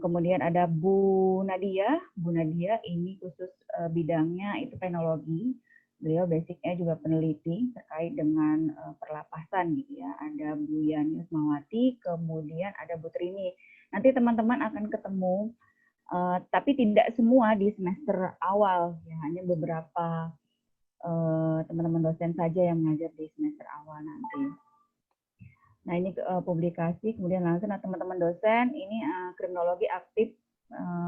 Kemudian ada Bu Nadia ini khusus bidangnya itu penologi. Beliau basicnya juga peneliti terkait dengan perlapasan gitu ya. Ada Bu Yani Usmawati, kemudian ada Bu Trini. Nanti teman-teman akan ketemu, tapi tidak semua di semester awal, ya, hanya beberapa teman-teman dosen saja yang mengajar di semester awal nanti. Nah, ini publikasi, kemudian langsung teman-teman dosen, ini kriminologi aktif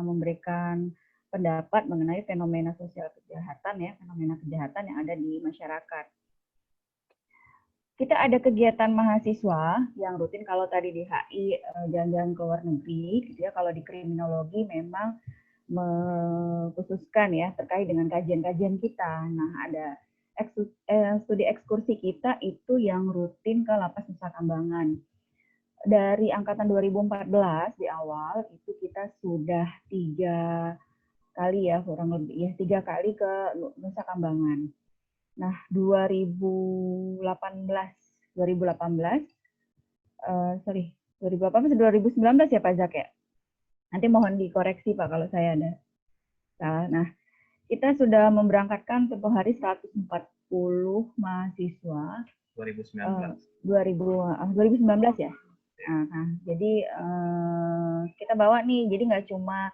memberikan pendapat mengenai fenomena sosial kejahatan ya, fenomena kejahatan yang ada di masyarakat. Kita ada kegiatan mahasiswa yang rutin kalau tadi di HI jalan-jalan ke luar negeri, gitu ya. Kalau di kriminologi memang mengkhususkan ya terkait dengan kajian-kajian kita. Nah, ada studi ekskursi kita itu yang rutin ke Lapas Nusa Kambangan. Dari angkatan 2014 di awal itu kita sudah 3 kali ya, kurang lebih ya 3 kali ke Nusa Kambangan. Nah, 2018 2019 ya Pak Zak ya. Nanti mohon dikoreksi Pak kalau saya ada salah. Nah, kita sudah memberangkatkan tempoh hari 140 mahasiswa. 2019 ya. Nah, jadi kita bawa nih, jadi nggak cuma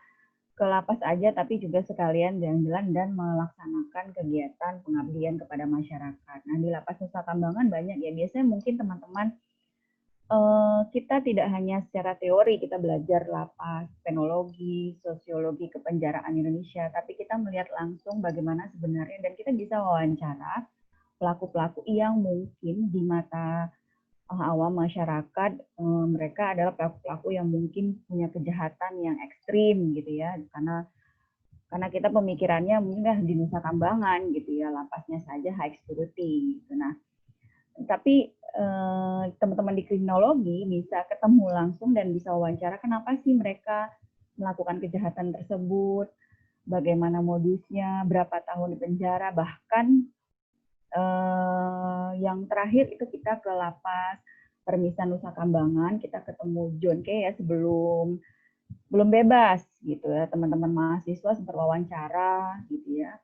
ke lapas aja, tapi juga sekalian jalan-jalan dan melaksanakan kegiatan pengabdian kepada masyarakat. Nah, di Lapas Nusa Kambangan banyak ya, biasanya mungkin teman-teman kita tidak hanya secara teori kita belajar lapas, penologi, sosiologi kepenjaraan Indonesia, tapi kita melihat langsung bagaimana sebenarnya dan kita bisa wawancara pelaku-pelaku yang mungkin di mata awam masyarakat mereka adalah pelaku-pelaku yang mungkin punya kejahatan yang ekstrim gitu ya, karena kita pemikirannya mungkin di Nusa Kambangan gitu ya, lapasnya saja high security gitu. Nah, tapi teman-teman di kriminologi bisa ketemu langsung dan bisa wawancara kenapa sih mereka melakukan kejahatan tersebut, bagaimana modusnya, berapa tahun di penjara, bahkan yang terakhir itu kita ke Lapas Permisan Nusa Kambangan, kita ketemu John K ya sebelum bebas gitu ya, teman-teman mahasiswa sempat wawancara gitu ya,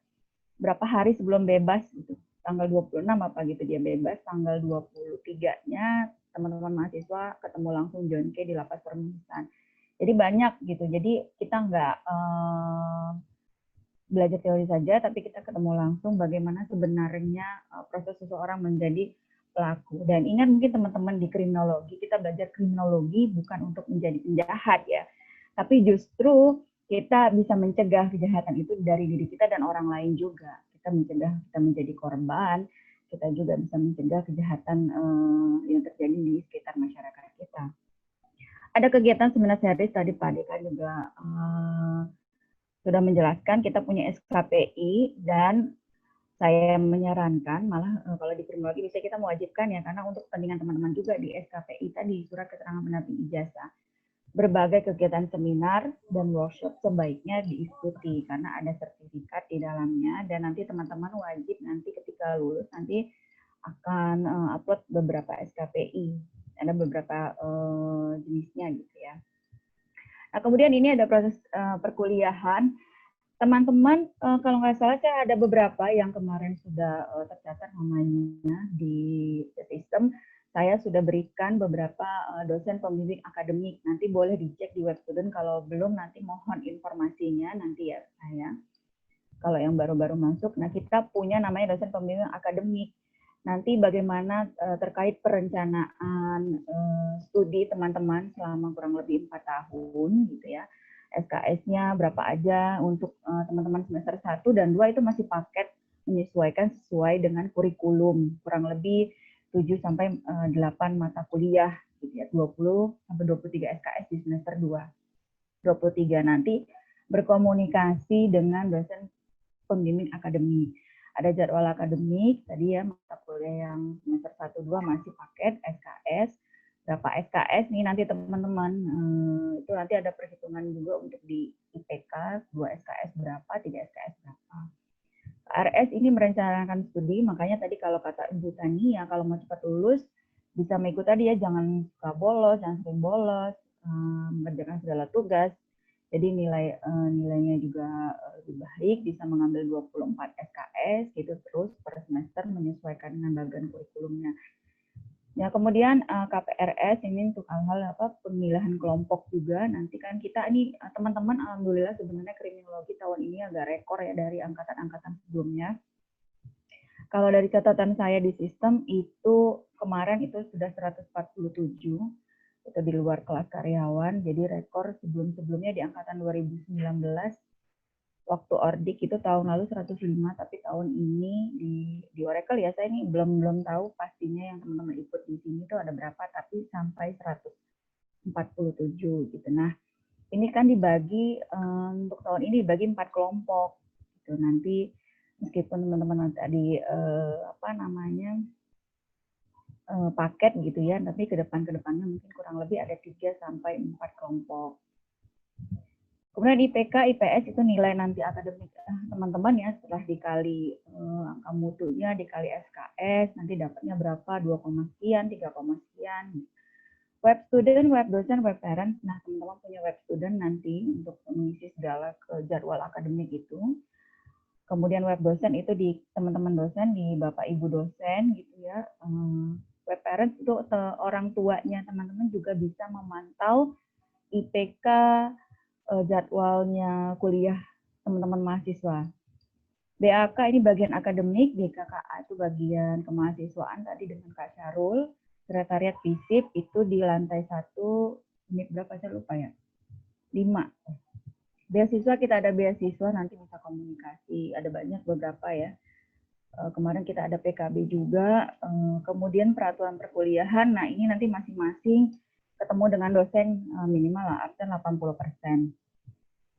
berapa hari sebelum bebas gitu, tanggal 26 apa gitu dia bebas, tanggal 23-nya teman-teman mahasiswa ketemu langsung John K di Lapas Permisan. Jadi banyak gitu, jadi kita nggak belajar teori saja, tapi kita ketemu langsung bagaimana sebenarnya proses seseorang menjadi pelaku. Dan ingat mungkin teman-teman di kriminologi, kita belajar kriminologi bukan untuk menjadi penjahat ya, tapi justru kita bisa mencegah kejahatan itu dari diri kita dan orang lain juga. Kita mencegah kita menjadi korban, kita juga bisa mencegah kejahatan yang terjadi di sekitar masyarakat kita. Ada kegiatan seminar series tadi Pak Deka juga sudah menjelaskan, kita punya SKPI dan saya menyarankan malah kalau di kriminologi bisa kita mewajibkan ya, karena untuk kepentingan teman-teman juga di SKPI tadi, surat keterangan penamping ijazah, berbagai kegiatan seminar dan workshop sebaiknya diikuti karena ada sertifikat di dalamnya, dan nanti teman-teman wajib nanti ketika lulus nanti akan upload beberapa SKPI, ada beberapa jenisnya gitu ya. Nah, kemudian ini ada proses perkuliahan. Teman-teman, kalau nggak salah saya ada beberapa yang kemarin sudah tercatat namanya di sistem. Saya sudah berikan beberapa dosen pembimbing akademik. Nanti boleh dicek di web student. Kalau belum, nanti mohon informasinya nanti ya saya. Kalau yang baru-baru masuk, nah kita punya namanya dosen pembimbing akademik. Nanti bagaimana terkait perencanaan studi teman-teman selama kurang lebih 4 tahun gitu ya. SKS-nya berapa aja untuk teman-teman semester 1 dan 2 itu masih paket menyesuaikan sesuai dengan kurikulum. Kurang lebih 7 sampai 8 mata kuliah gitu ya. 20 sampai 23 SKS di semester 2. 23 nanti berkomunikasi dengan dosen pembimbing akademik. Ada jadwal akademik, tadi ya mata kuliah yang semester 1-2 masih paket SKS. Berapa SKS nih nanti teman-teman, itu nanti ada perhitungan juga untuk di IPK, 2 SKS berapa, 3 SKS berapa. RS ini merencanakan studi, makanya tadi kalau kata Ibu Tani ya, kalau mau cepat lulus, bisa mengikut tadi ya, jangan suka bolos, jangan sering bolos, mengerjakan segala tugas. Jadi nilainya juga lebih baik, bisa mengambil 24 SKS gitu terus per semester menyesuaikan dengan bagian kurikulumnya. Ya, kemudian KPRS ini untuk hal-hal pemilihan kelompok juga. Nanti kan kita ini teman-teman alhamdulillah sebenarnya kriminologi tahun ini agak rekor ya dari angkatan-angkatan sebelumnya. Kalau dari catatan saya di sistem itu kemarin itu sudah 147. Itu di luar kelas karyawan, jadi rekor sebelum-sebelumnya di angkatan 2019 waktu ordik itu tahun lalu 105, tapi tahun ini di Oracle ya, saya ini belum tahu pastinya yang teman-teman ikut di sini itu ada berapa, tapi sampai 147 gitu. Nah, ini kan dibagi untuk tahun ini dibagi 4 kelompok gitu. Nanti meskipun teman-teman tadi paket gitu ya, tapi kedepannya mungkin kurang lebih ada 3 sampai 4 kelompok. Kemudian IPK, IPS itu nilai nanti akademik teman-teman ya, setelah dikali angka mutunya, dikali SKS, nanti dapatnya berapa, 2, sekian, 3, sekian. Web student, web dosen, web parent. Nah, teman-teman punya web student nanti untuk mengisi segala ke jadwal akademik itu. Kemudian web dosen itu di teman-teman dosen, di Bapak Ibu dosen gitu ya. Web parent itu orang tuanya teman-teman juga bisa memantau IPK, jadwalnya kuliah teman-teman mahasiswa. BAK ini bagian akademik, BKKA itu bagian kemahasiswaan tadi dengan Kak Syarul. Sekretariat FISIP itu di lantai 1, ini berapa saya lupa ya, 5. Beasiswa kita ada beasiswa, nanti bisa komunikasi, ada banyak beberapa ya. Kemarin kita ada PKB juga, kemudian peraturan perkuliahan, nah ini nanti masing-masing ketemu dengan dosen minimal lah, absen 80%.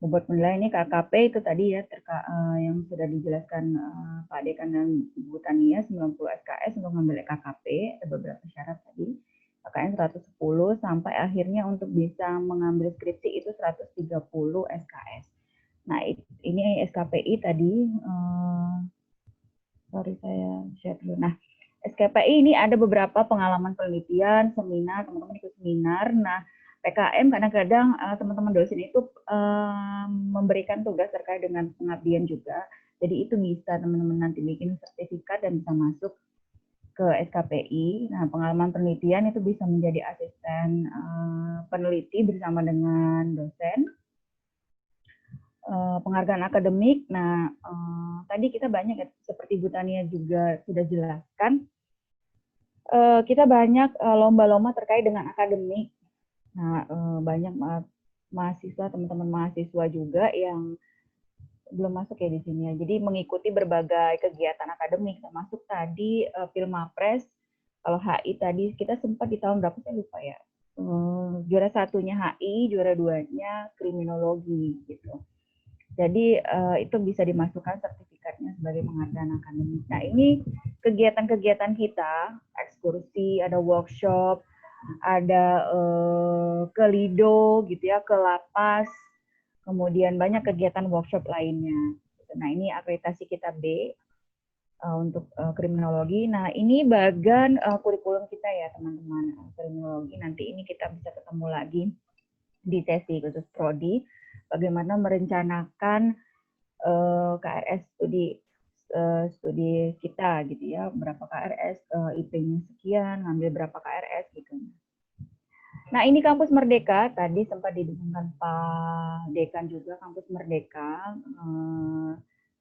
Bobot penilaian ini KKP itu tadi ya, yang sudah dijelaskan Pak Dekan dan Ibu Tania, 90 SKS untuk mengambil KKP, ada beberapa syarat tadi. KKN 110 sampai akhirnya untuk bisa mengambil skripsi itu 130 SKS. Nah, ini SKPI tadi, sorry saya share dulu. Nah, SKPI ini ada beberapa pengalaman penelitian, seminar, teman-teman ikut seminar. Nah, PKM kadang-kadang teman-teman dosen itu memberikan tugas terkait dengan pengabdian juga. Jadi itu bisa teman-teman nanti bikin sertifikat dan bisa masuk ke SKPI. Nah, pengalaman penelitian itu bisa menjadi asisten peneliti bersama dengan dosen. Penghargaan akademik, nah tadi kita banyak seperti Bu Tania juga sudah jelaskan, kita banyak lomba-lomba terkait dengan akademik. Nah, banyak mahasiswa, teman-teman mahasiswa juga yang belum masuk ya di sini ya. Jadi mengikuti berbagai kegiatan akademik, termasuk tadi Filmapres. Kalau HI tadi kita sempat di tahun berapa saya lupa ya. Juara 1-nya HI, juara 2-nya kriminologi gitu. Jadi itu bisa dimasukkan sertifikatnya sebagai penghargaan akademik. Nah, ini kegiatan-kegiatan kita, ekskursi, ada workshop, ada ke Lido gitu ya, ke Lapas, kemudian banyak kegiatan workshop lainnya. Nah, ini akreditasi kita B untuk kriminologi. Nah, ini bagian kurikulum kita ya teman-teman, kriminologi. Nanti ini kita bisa ketemu lagi di sesi khusus prodi, bagaimana merencanakan KRS studi kita gitu ya, berapa KRS, IP-nya sekian, ngambil berapa KRS gitu. Nah, ini Kampus Merdeka, tadi sempat didukungkan Pak Dekan juga, Kampus Merdeka,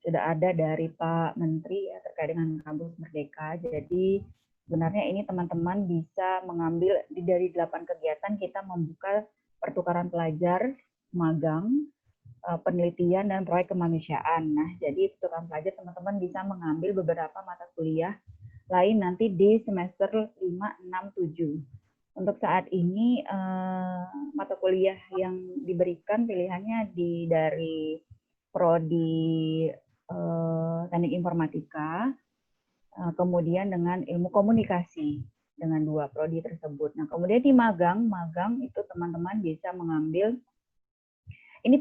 sudah ada dari Pak Menteri ya, terkait dengan Kampus Merdeka. Jadi sebenarnya ini teman-teman bisa mengambil dari 8 kegiatan, kita membuka pertukaran pelajar, magang, penelitian dan proyek kemanusiaan. Nah, jadi pertukaran pelajar teman-teman bisa mengambil beberapa mata kuliah lain nanti di semester 5, 6, 7. Untuk saat ini mata kuliah yang diberikan pilihannya dari prodi Teknik Informatika, kemudian dengan ilmu komunikasi dengan 2 prodi tersebut. Nah, kemudian di magang itu teman-teman bisa mengambil ini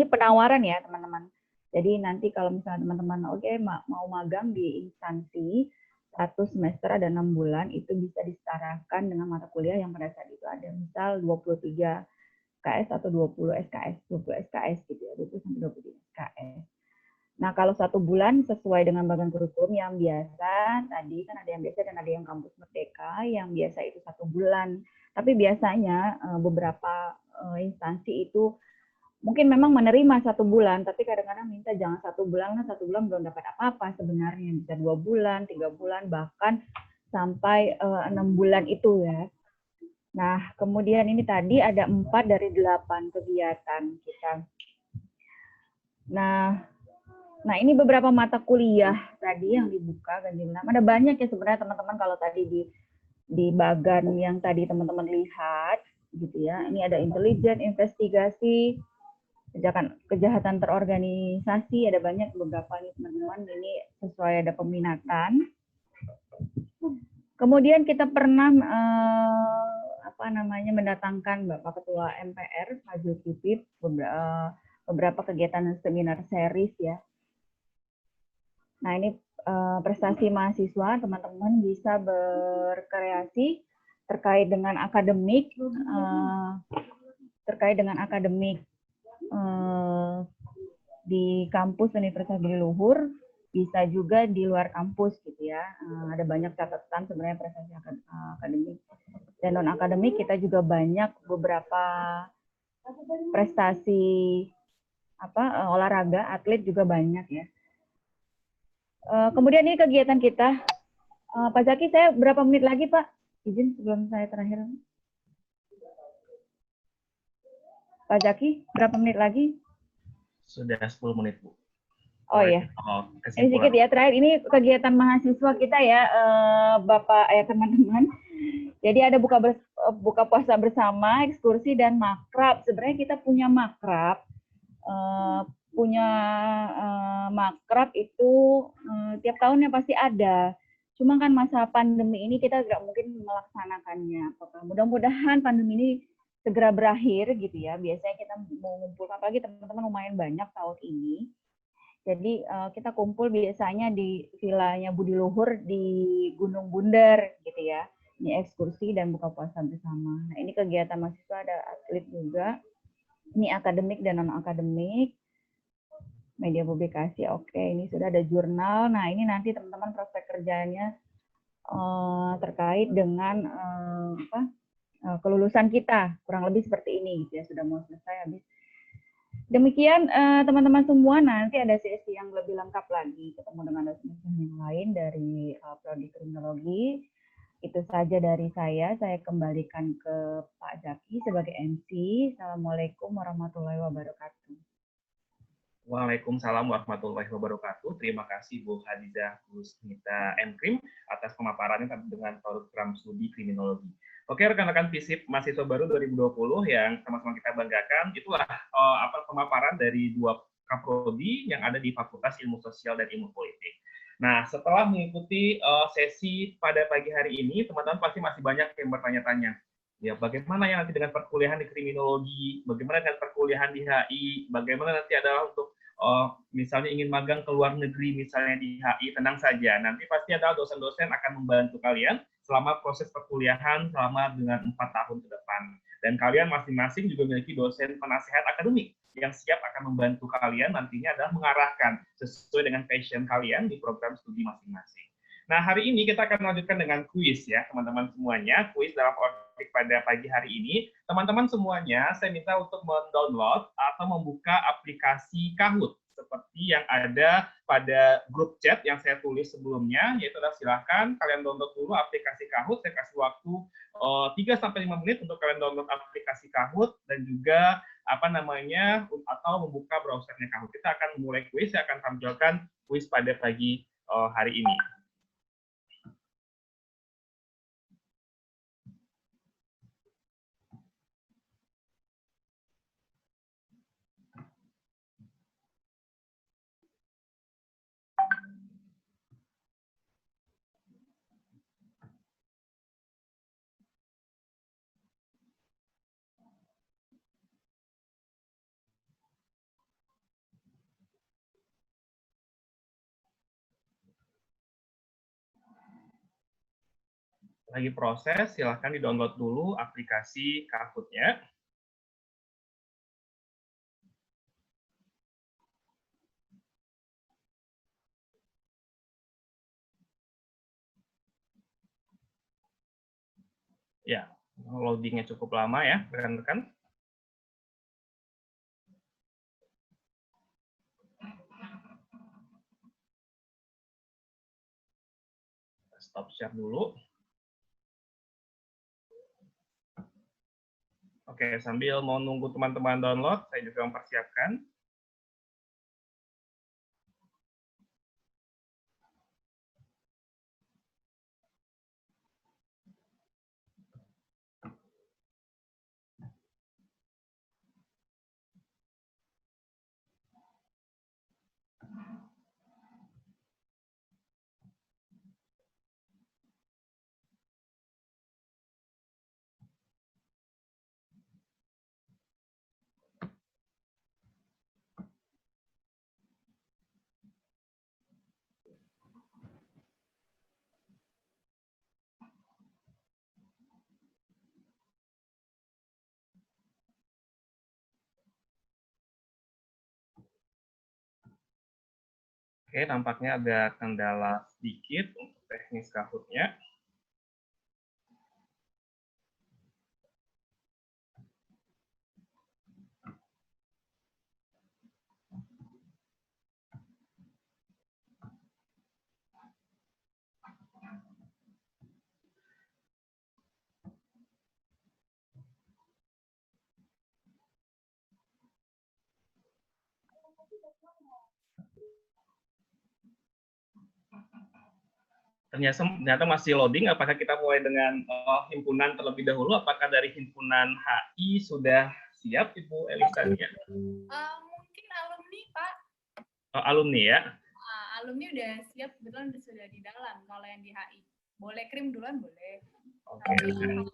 penawaran ya teman-teman. Jadi nanti kalau misalnya teman-teman mau magang di instansi 1 semester ada 6 bulan, itu bisa disetarakan dengan mata kuliah yang pada saat itu ada misal 23 SKS atau 20 SKS, 20 SKS gitu ya, 20 sampai 23 SKS. Nah, kalau 1 bulan sesuai dengan bagian kurikulum yang biasa, tadi kan ada yang biasa dan ada yang Kampus Merdeka, yang biasa itu 1 bulan. Tapi biasanya beberapa instansi itu mungkin memang menerima 1 bulan, tapi kadang-kadang minta jangan 1 bulan, kan 1 bulan belum dapat apa-apa sebenarnya, bisa 2 bulan, 3 bulan, bahkan sampai 6 bulan itu ya. Nah, kemudian ini tadi ada 4 dari 8 kegiatan kita. Nah ini beberapa mata kuliah tadi yang dibuka ganjil genap. Ada banyak ya sebenarnya teman-teman kalau tadi di bagan yang tadi teman-teman lihat gitu ya. Ini ada intelijen, investigasi, kejahatan terorganisasi, ada banyak beberapa nih teman-teman. Ini sesuai ada peminatan. Kemudian kita pernah mendatangkan Bapak Ketua MPR Pak Zulkifli beberapa kegiatan seminar series ya. Nah ini prestasi mahasiswa, teman-teman bisa berkreasi terkait dengan akademik, di kampus Universitas Budi Luhur, bisa juga di luar kampus gitu ya. Ada banyak catatan sebenarnya prestasi akademik dan non akademik. Kita juga banyak beberapa prestasi olahraga, atlet juga banyak ya. Kemudian ini kegiatan kita. Pak Zaki, saya berapa menit lagi Pak? Izin sebelum saya terakhir. Pak Zaki, berapa menit lagi? Sudah 10 menit Bu. Oh ya, ini sedikit ya terakhir. Ini kegiatan mahasiswa kita ya, Bapak teman-teman. Jadi ada buka puasa bersama, ekskursi dan makrab. Sebenarnya kita punya makrab, makrab itu tiap tahunnya pasti ada. Cuma kan masa pandemi ini kita tidak mungkin melaksanakannya. Mudah-mudahan pandemi ini segera berakhir gitu ya. Biasanya kita mau ngumpul, apalagi teman-teman lumayan banyak tahun ini. Jadi kita kumpul biasanya di vilanya Budi Luhur di Gunung Bunder gitu ya. Ini ekskursi dan buka puasa bersama. Nah ini kegiatan mahasiswa, ada atlet juga. Ini akademik dan non akademik. Media publikasi, oke. Ini sudah ada jurnal. Nah ini nanti teman-teman prospek kerjanya terkait dengan kelulusan kita, kurang lebih seperti ini gitu ya. Sudah mau selesai habis. Demikian teman-teman semua, nanti ada sesi yang lebih lengkap lagi, ketemu dengan dosen-dosen yang lain dari Prodi Kriminologi. Itu saja dari saya kembalikan ke Pak Zaki sebagai MC. Assalamualaikum warahmatullahi wabarakatuh. Waalaikumsalam warahmatullahi wabarakatuh. Terima kasih Bu Khadijah Kusnita M.Krim atas pemaparannya dengan program studi kriminologi. Oke, rekan-rekan FISIP mahasiswa baru 2020 yang sama-sama kita banggakan, itulah pemaparan dari dua kaprodi yang ada di Fakultas Ilmu Sosial dan Ilmu Politik. Nah, setelah mengikuti sesi pada pagi hari ini, teman-teman pasti masih banyak yang bertanya-tanya. Ya, bagaimana yang nanti dengan perkuliahan di kriminologi, bagaimana dengan perkuliahan di HI, bagaimana nanti adalah untuk misalnya ingin magang ke luar negeri, misalnya di HI, tenang saja. Nanti pasti ada dosen-dosen akan membantu kalian selama proses perkuliahan selama dengan 4 tahun ke depan. Dan kalian masing-masing juga memiliki dosen penasehat akademik yang siap akan membantu kalian nantinya adalah mengarahkan sesuai dengan passion kalian di program studi masing-masing. Nah, hari ini kita akan melanjutkan dengan kuis ya, teman-teman semuanya. Kuis dalam Ordik pada pagi hari ini. Teman-teman semuanya, saya minta untuk mendownload atau membuka aplikasi Kahoot seperti yang ada pada grup chat yang saya tulis sebelumnya, yaitu adalah silakan kalian download dulu aplikasi Kahoot. Saya kasih waktu 3-5 menit untuk kalian download aplikasi Kahoot dan juga atau membuka browsernya Kahoot. Kita akan mulai kuis, saya akan tampilkan kuis pada pagi hari ini. Lagi proses, silahkan di-download dulu aplikasi Kahoot-nya. Ya, loadingnya cukup lama ya, rekan-rekan. Stop share dulu. Oke, sambil mau nunggu teman-teman download, saya juga mempersiapkan. Oke, nampaknya ada kendala sedikit untuk teknis Kahoot-nya. Ternyata masih loading. Apakah kita mulai dengan himpunan terlebih dahulu? Apakah dari himpunan HI sudah siap, Ibu Elistania? Mungkin alumni, Pak. Alumni ya? Alumni udah siap, kebetulan sudah di dalam. Kalau yang di HI, boleh kirim duluan, boleh. Oke.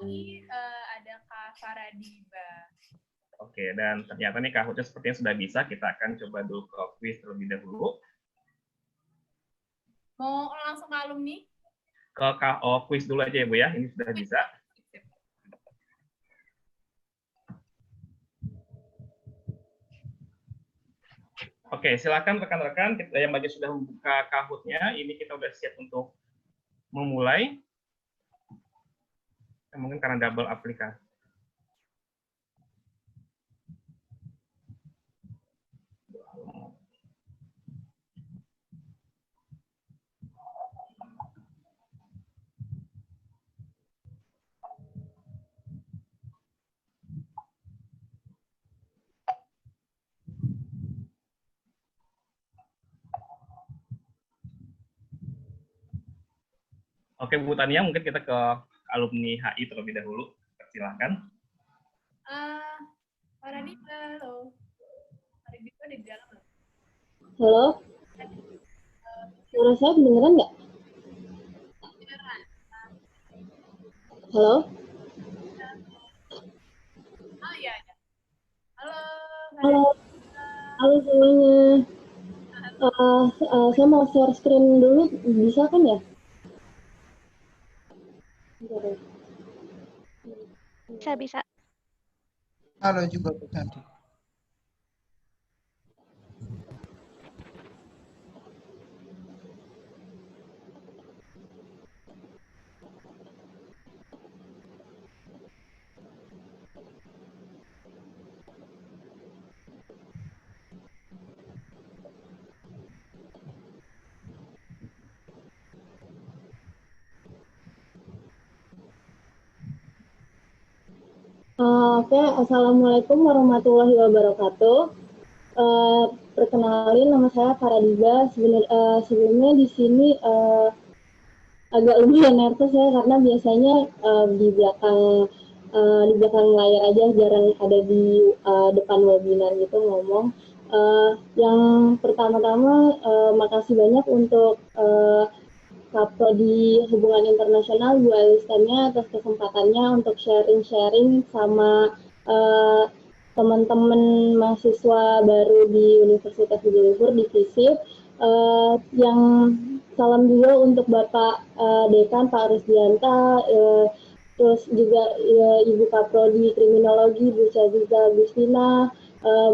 HI ada Kak Faradiba. Oke, dan ternyata nih Kahoot-nya sepertinya sudah bisa. Kita akan coba dulu ke quiz terlebih dahulu. Mau langsung ke alumni? Quiz dulu aja ya, Bu ya. Ini sudah bisa. Oke, silakan rekan-rekan yang bagi sudah membuka Kahoot-nya. Ini kita sudah siap untuk memulai. Mungkin karena double aplikasi. Oke, Bu Tania, mungkin kita ke alumni HI terlebih dahulu. Silahkan. Faradiba, halo. Faradiba di dalam. Halo? Suara saya kedengeran nggak? Halo? Oh iya, iya. Halo. Halo? Halo semuanya. Saya mau share screen dulu, bisa kan ya? Bisa. Halo juga Bu Santi. Oke, Assalamualaikum warahmatullahi wabarakatuh. Perkenalin, nama saya Faradiba. Sebelumnya di sini agak lumayan nervous ya, karena biasanya di belakang layar aja, jarang ada di depan webinar gitu ngomong. Yang pertama-tama, makasih banyak untuk Kaprodi Hubungan Internasional Bu Elistania atas kesempatannya untuk sharing-sharing sama teman-teman mahasiswa baru di Universitas Budi Luhur di FISIP. Yang salam juga untuk Bapak Dekan Pak Rusdianta, terus juga Ibu Kaprodi Kriminologi Bu Caziza Agustina,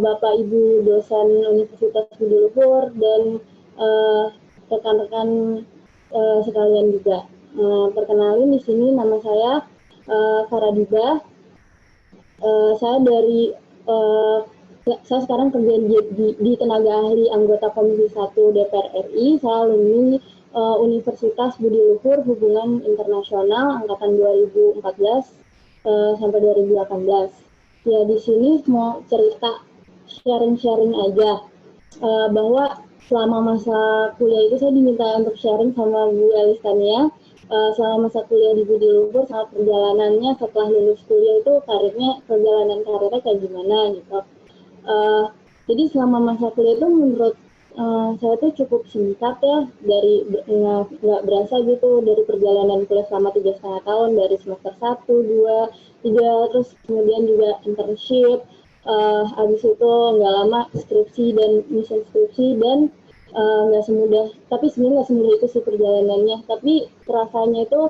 Bapak Ibu dosen Universitas Budi Luhur, dan rekan-rekan sekalian juga. Perkenalin, di sini nama saya Faradiba. Saya sekarang kerja di tenaga ahli anggota Komisi 1 DPR RI. Saya alumni Universitas Budi Luhur Hubungan Internasional angkatan 2014 sampai 2018. Ya, di sini mau cerita sharing-sharing aja bahwa selama masa kuliah itu saya diminta untuk sharing sama Bu Elistania. Selama masa kuliah di Budi Luhur, saat perjalanannya setelah lulus kuliah itu perjalanan karirnya kayak gimana gitu. Jadi selama masa kuliah itu menurut saya tuh cukup singkat ya, dari nggak berasa gitu, dari perjalanan kuliah selama 3,5 tahun, dari semester 1, 2, 3, terus kemudian juga internship. Habis itu nggak lama skripsi dan misi skripsi, dan nggak semudah, tapi sebenarnya nggak semudah itu sih perjalanannya, tapi rasanya itu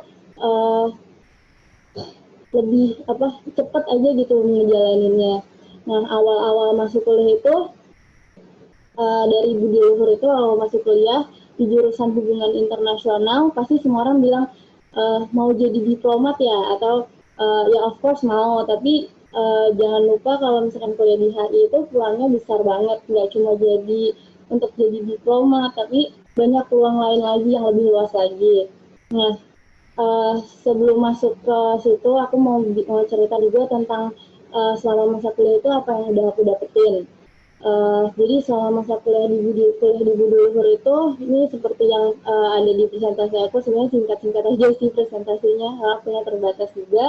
lebih cepat aja gitu ngejalaninnya. Nah, awal-awal masuk kuliah itu dari budi luhur itu kalau masuk kuliah di jurusan hubungan internasional pasti semua orang bilang mau jadi diplomat ya, atau ya of course mau, tapi jangan lupa kalau misalkan kuliah di HI itu peluangnya besar banget, nggak cuma untuk jadi diplomat, tapi banyak peluang lain lagi yang lebih luas lagi. Nah, sebelum masuk ke situ, aku mau cerita juga tentang selama masa kuliah itu apa yang udah aku dapetin. Jadi selama masa kuliah di Budi Luhur itu, ini seperti yang ada di presentasi aku, sebenarnya singkat-singkat aja sih presentasinya, waktunya terbatas juga.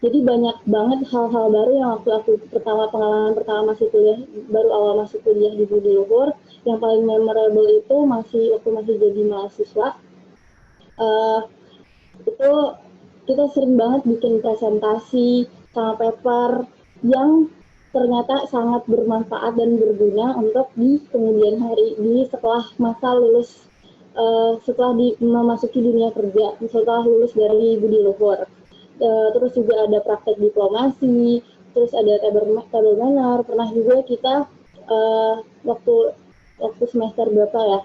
Jadi banyak banget hal-hal baru yang waktu aku pengalaman pertama masih kuliah, baru awal masuk kuliah di Budi Luhur, yang paling memorable itu waktu masih jadi mahasiswa. Itu kita sering banget bikin presentasi sama paper yang ternyata sangat bermanfaat dan berguna untuk di kemudian hari, setelah masa lulus, setelah memasuki dunia kerja, setelah lulus dari Budi Luhur. Terus juga ada praktek diplomasi, terus ada table manner, pernah juga kita waktu semester berapa ya,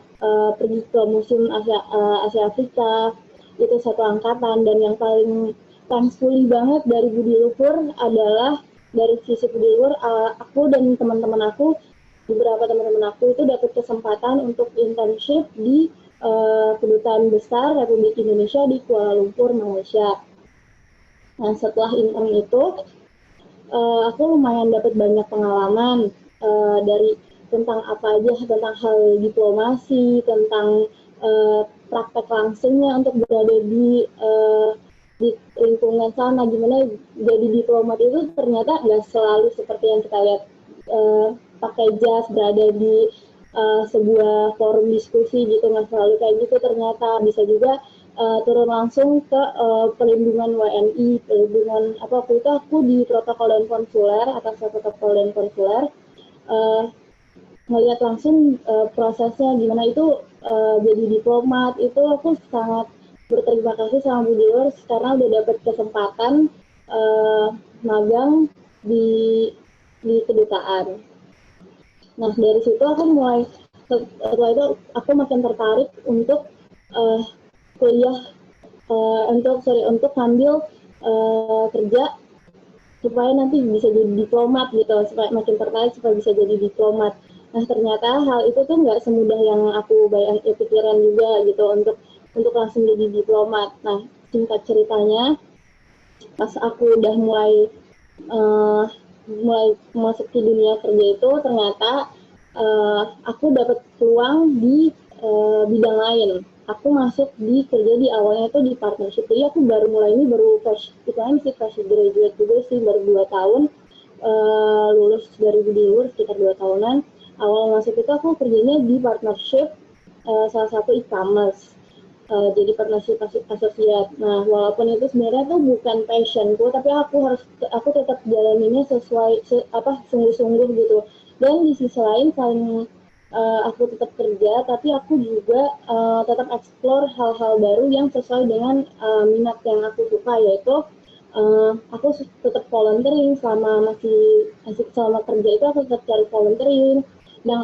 pergi ke museum Asia Afrika, itu satu angkatan, dan yang paling thankfully banget dari Budi Luhur adalah dari sisi Budi Luhur, aku dan teman-teman aku, beberapa teman-teman aku itu dapat kesempatan untuk internship di Kedutaan Besar Republik Indonesia di Kuala Lumpur, Malaysia. Nah, setelah intern itu, aku lumayan dapat banyak pengalaman dari tentang apa aja, tentang hal diplomasi, tentang praktek langsungnya untuk berada di lingkungan sana, gimana jadi diplomat itu ternyata nggak selalu seperti yang kita lihat pakai jas berada di sebuah forum diskusi gitu, nggak selalu kayak gitu, ternyata bisa juga turun langsung ke pelindungan WNI, pelindungan apa, waktu itu aku di protokol dan konsuler, atas protokol dan konsuler, ngelihat langsung prosesnya gimana itu jadi diplomat. Itu aku sangat berterima kasih sama Budi Luhur karena udah dapat kesempatan magang di kedutaan. Nah, dari situ aku mulai, setelah itu aku makin tertarik untuk kuliah, untuk ngambil kerja supaya nanti bisa jadi diplomat gitu, supaya makin tertarik supaya bisa jadi diplomat. Nah, ternyata hal itu tuh nggak semudah yang aku pikiran juga gitu untuk langsung jadi diplomat. Nah, singkat ceritanya, pas aku udah mulai masuk ke dunia kerja itu, ternyata aku dapat peluang di bidang lain. Aku masuk kerja di awalnya itu di partnership. Jadi aku baru mulai ini baru fresh graduate juga sih, baru 2 tahun lulus dari Budi Luhur, sekitar 2 tahunan. Awal masuk itu aku kerjanya di partnership salah satu e-commerce. Jadi partnership associate. Nah, walaupun itu sebenarnya tuh bukan passionku, tapi aku tetap jalaninnya sesuai sungguh-sungguh gitu. Dan di sisi lain, selain aku tetap kerja, tapi aku juga tetap explore hal-hal baru yang sesuai dengan minat yang aku suka, yaitu aku tetap volunteering selama kerja itu, aku tetap cari volunteering, dan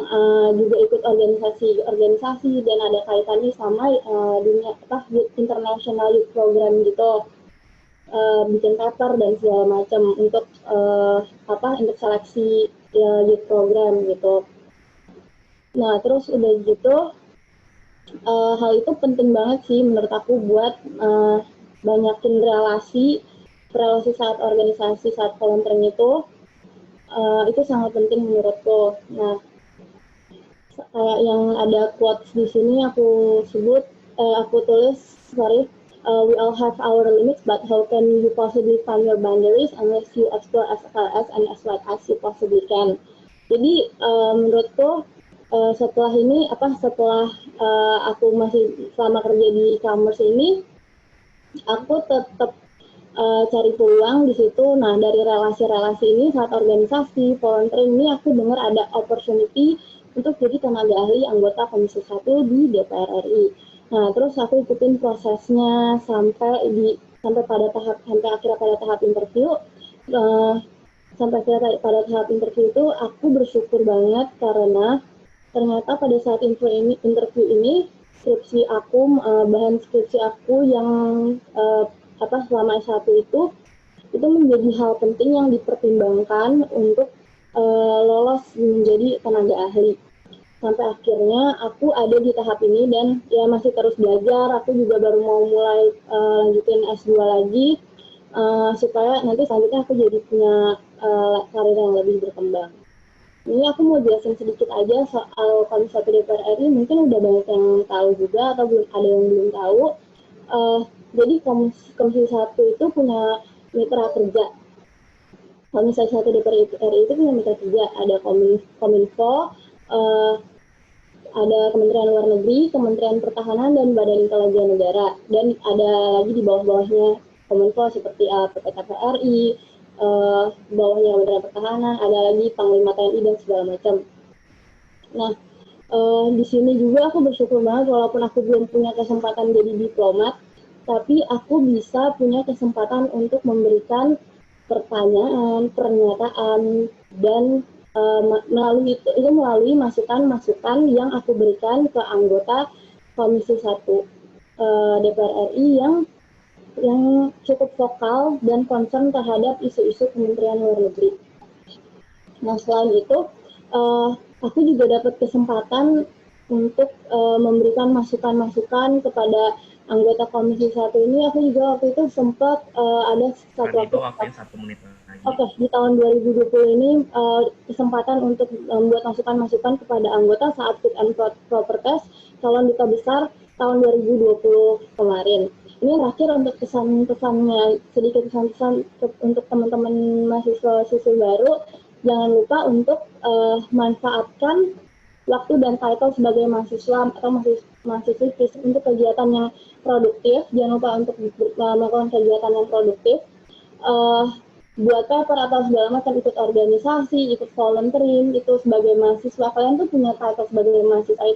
juga ikut organisasi dan ada kaitannya sama dunia international youth program gitu, bikin paper dan segala macam untuk seleksi youth program gitu. Nah, terus udah gitu, hal itu penting banget sih menurut aku buat banyakin relasi saat organisasi, saat volunteering itu sangat penting menurutku. Nah, kayak yang ada quotes di sini aku tulis, we all have our limits, but how can you possibly find your boundaries unless you explore as far as and as wide as you possibly can. Jadi menurutku setelah aku masih selama kerja di e-commerce ini, aku tetap cari peluang di situ. Nah, dari relasi-relasi ini saat organisasi volunteering ini, aku dengar ada opportunity untuk jadi tenaga ahli anggota Komisi 1 di DPR RI. Nah, terus aku ikutin prosesnya sampai akhirnya pada tahap interview. sampai pada tahap interview itu aku bersyukur banget karena ternyata pada saat interview ini skripsi aku, bahan skripsi aku yang selama S1 itu menjadi hal penting yang dipertimbangkan untuk lolos menjadi tenaga ahli. Sampai akhirnya aku ada di tahap ini dan ya masih terus belajar. Aku juga baru mau mulai lanjutin S2 lagi supaya nanti selanjutnya aku jadi punya karir yang lebih berkembang. Ini aku mau jelasin sedikit aja soal Komisi 1 DPR RI, mungkin udah banyak yang tahu juga atau belum ada yang belum tahu. Jadi Komisi 1 itu punya mitra kerja. Komisi 1 DPR RI itu punya mitra kerja, ada Kominfo, ada Kementerian Luar Negeri, Kementerian Pertahanan, dan Badan Intelijen Negara. Dan ada lagi di bawah-bawahnya Kominfo seperti PP TVRI, bawahnya Kementerian Pertahanan, ada lagi Panglima TNI dan segala macam. Nah, di sini juga aku bersyukur banget walaupun aku belum punya kesempatan jadi diplomat, tapi aku bisa punya kesempatan untuk memberikan pertanyaan, pernyataan, dan melalui masukan-masukan yang aku berikan ke anggota Komisi 1 DPR RI yang cukup vokal dan concern terhadap isu-isu Kementerian Luar Negeri. Nah, selain itu, aku juga dapat kesempatan untuk memberikan masukan-masukan kepada anggota Komisi 1 ini. Aku juga waktu itu sempat ada satu waktu 1 menit lagi. Oke, di tahun 2020 ini kesempatan untuk membuat masukan-masukan kepada anggota saat fit and proper test calon duta besar tahun 2020 kemarin. Ini terakhir untuk pesan-pesannya, sedikit pesan-pesan untuk teman-teman mahasiswa baru, jangan lupa untuk manfaatkan waktu dan title sebagai mahasiswa atau mahasiswi untuk kegiatan yang produktif. Jangan lupa untuk melakukan kegiatan yang produktif. Buat paper atau segala macam, ikut organisasi, ikut volunteering, itu sebagai mahasiswa. Kalian tuh punya title sebagai mahasiswa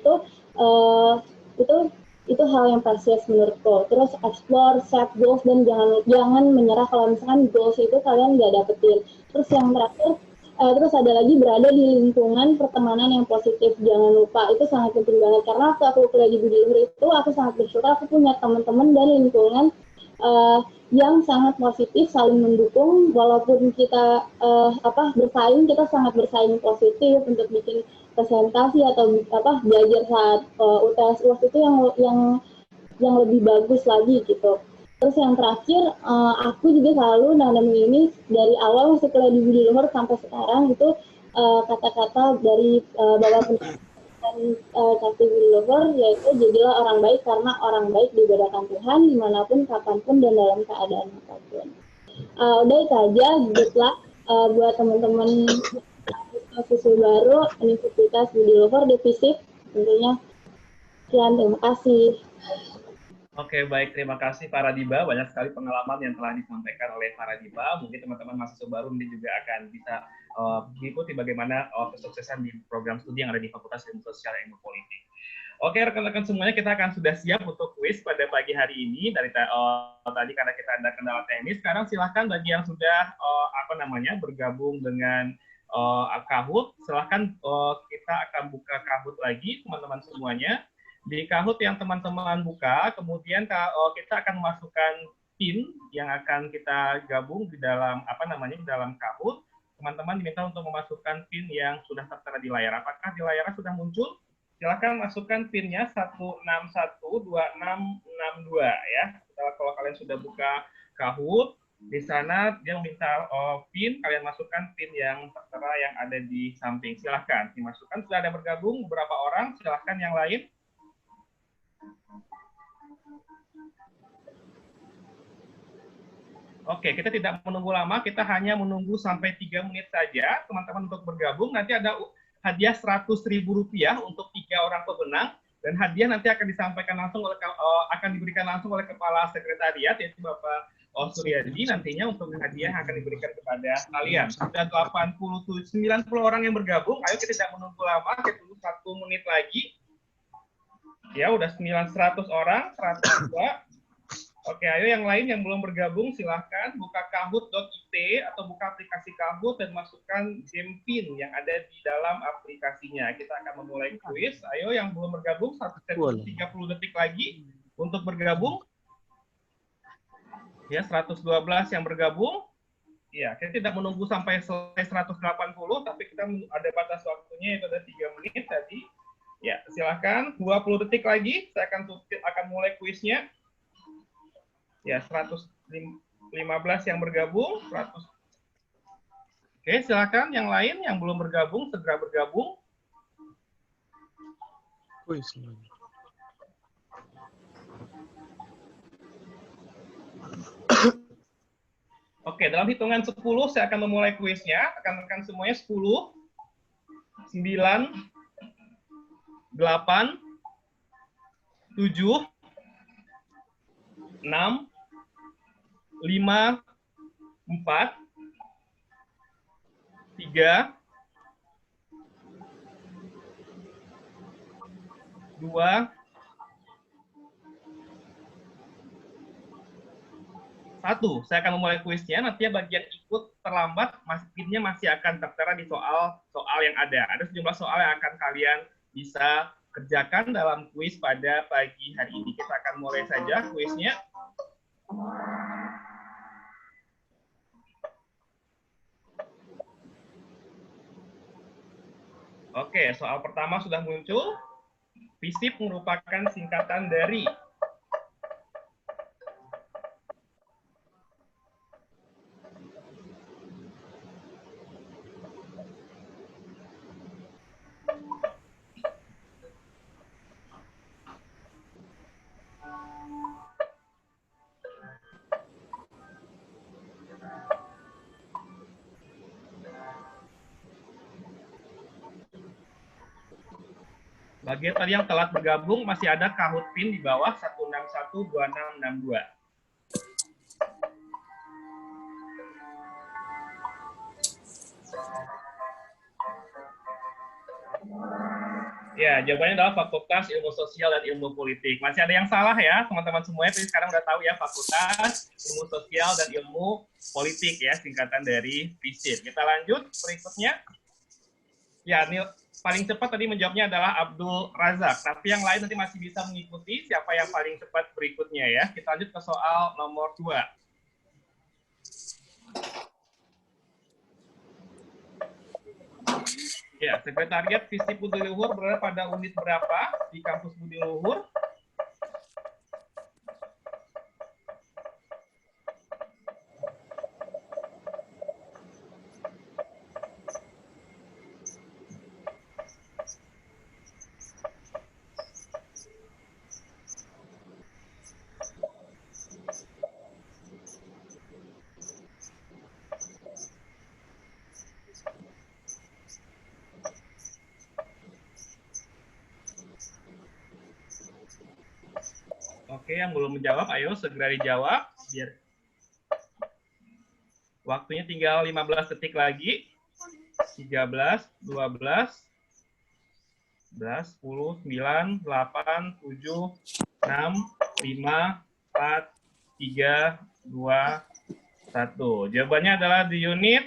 itu hal yang precious menurutku. Terus explore, set goals, dan jangan menyerah kalau misalkan goals itu kalian nggak dapetin. Terus yang terakhir, terus ada lagi berada di lingkungan pertemanan yang positif. Jangan lupa, itu sangat penting banget. Karena waktu aku kuliah di Budi Luhur itu, aku sangat bersyukur aku punya teman-teman dan lingkungan yang sangat positif, saling mendukung. Walaupun kita bersaing, kita sangat bersaing positif untuk bikin presentasi atau belajar saat UTS UAS itu yang lebih bagus lagi gitu. Terus yang terakhir, aku juga selalu nanamin ini dari awal masih kuliah di Budi Luhur sampai sekarang itu kata-kata dari Bapak Presiden Cakti Budi Luhur, yaitu jadilah orang baik karena orang baik dibedakan Tuhan dimanapun, kapanpun, dan dalam keadaan apapun. Udah itu aja, good luck buat teman-teman mahasiswa baru Universitas Budi Luhur Devisip tentunya. Sekian, terima kasih. Oke, baik. Terima kasih Pak Radiba. Banyak sekali pengalaman yang telah disampaikan oleh Pak Radiba. Mungkin teman-teman mahasiswa baru ini juga akan bisa mengikuti bagaimana kesuksesan di program studi yang ada di Fakultas Ilmu Sosial dan Ilmu Politik. Oke, rekan-rekan semuanya, kita akan sudah siap untuk kuis pada pagi hari ini. Dari tadi karena kita ada kendala teknis, sekarang silahkan bagi yang sudah bergabung dengan Kahoot, silahkan kita akan buka Kahoot lagi, teman-teman semuanya. Di Kahoot yang teman-teman buka, kemudian kita akan memasukkan PIN yang akan kita gabung di dalam di dalam Kahoot. Teman-teman diminta untuk memasukkan PIN yang sudah tertera di layar. Apakah di layarnya sudah muncul? Silakan masukkan PIN-nya 1612662 ya. Kalau kalian sudah buka Kahoot, di sana dia minta PIN, kalian masukkan PIN yang tertera yang ada di samping. Silakan dimasukkan. Sudah ada bergabung beberapa orang. Silakan yang lain. Oke, kita tidak menunggu lama, kita hanya menunggu sampai 3 menit saja, teman-teman untuk bergabung. Nanti ada hadiah Rp100.000 untuk 3 orang pemenang, dan hadiah nanti akan disampaikan langsung diberikan langsung oleh Kepala Sekretariat, yaitu Bapak Suryadi. Nantinya untuk hadiah akan diberikan kepada kalian. Sudah 90 orang yang bergabung, ayo kita tidak menunggu lama, kita tunggu 1 menit lagi. Ya, udah 100 orang, 102. Oke, ayo yang lain yang belum bergabung silahkan buka kahoot.it atau buka aplikasi Kahoot dan masukkan game pin yang ada di dalam aplikasinya. Kita akan memulai kuis. Ayo yang belum bergabung 30 detik lagi untuk bergabung. Ya, 112 yang bergabung. Ya, kita tidak menunggu sampai selesai 180, tapi kita ada batas waktunya yaitu ada 3 menit tadi. Ya, silahkan 20 detik lagi. Saya akan mulai kuisnya. Ya, 115 yang bergabung, 100. Oke, silakan yang lain yang belum bergabung segera bergabung. Oke, dalam hitungan 10 saya akan memulai kuisnya. Rekan-rekan semuanya 10, 9, 8, 7, 6, 5, 4, 3, 2, 1. Saya akan memulai kuisnya. Nantinya bagian ikut terlambat, pinnya masih akan tertera di soal yang ada. Ada sejumlah soal yang akan kalian bisa kerjakan dalam kuis pada pagi hari ini. Kita akan mulai saja kuisnya. Oke, soal pertama sudah muncul. FISIP merupakan singkatan dari bagi tadi yang telat bergabung, masih ada Kahoot PIN di bawah 1612662. Ya, jawabannya adalah Fakultas Ilmu Sosial dan Ilmu Politik. Masih ada yang salah ya, teman-teman semuanya. Tapi sekarang udah tahu ya, Fakultas Ilmu Sosial dan Ilmu Politik ya, singkatan dari FISIP. Kita lanjut berikutnya. Ya, paling cepat tadi menjawabnya adalah Abdul Razak. Tapi yang lain nanti masih bisa mengikuti siapa yang paling cepat berikutnya ya. Kita lanjut ke soal nomor 2. Ya, Sekretariat FISIP Budi Luhur berada pada unit berapa di kampus Budi Luhur? Oke, yang belum menjawab, ayo segera dijawab. Biar waktunya tinggal 15 detik lagi. 13, 12, 11, 10, 9, 8, 7, 6, 5, 4, 3, 2, 1. Jawabannya adalah di unit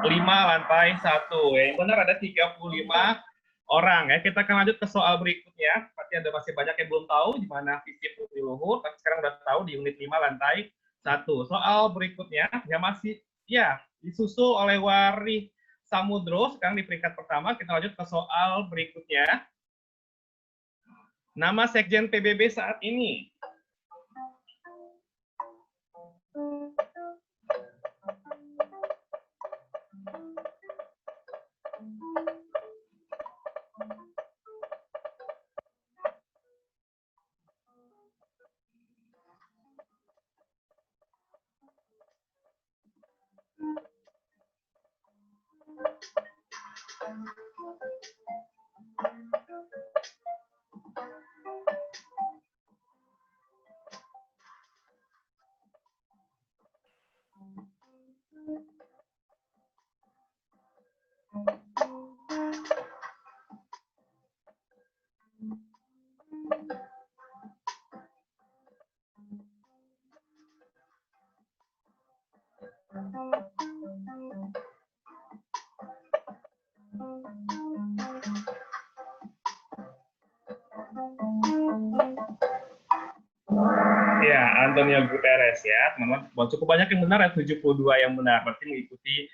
5 lantai 1. Yang benar ada 35 orang ya. Kita akan lanjut ke soal berikutnya. Pasti ada masih banyak yang belum tahu di mana FISIP Budi Luhur, tapi sekarang udah tahu di unit 5 lantai 1. Soal berikutnya yang masih ya disusul oleh Wari Samudro sekarang di peringkat pertama. Kita lanjut ke soal berikutnya. Nama Sekjen PBB saat ini. Ya, Antonio Guterres ya, teman-teman. Cukup banyak yang benar, 72 yang benar. Berarti mengikuti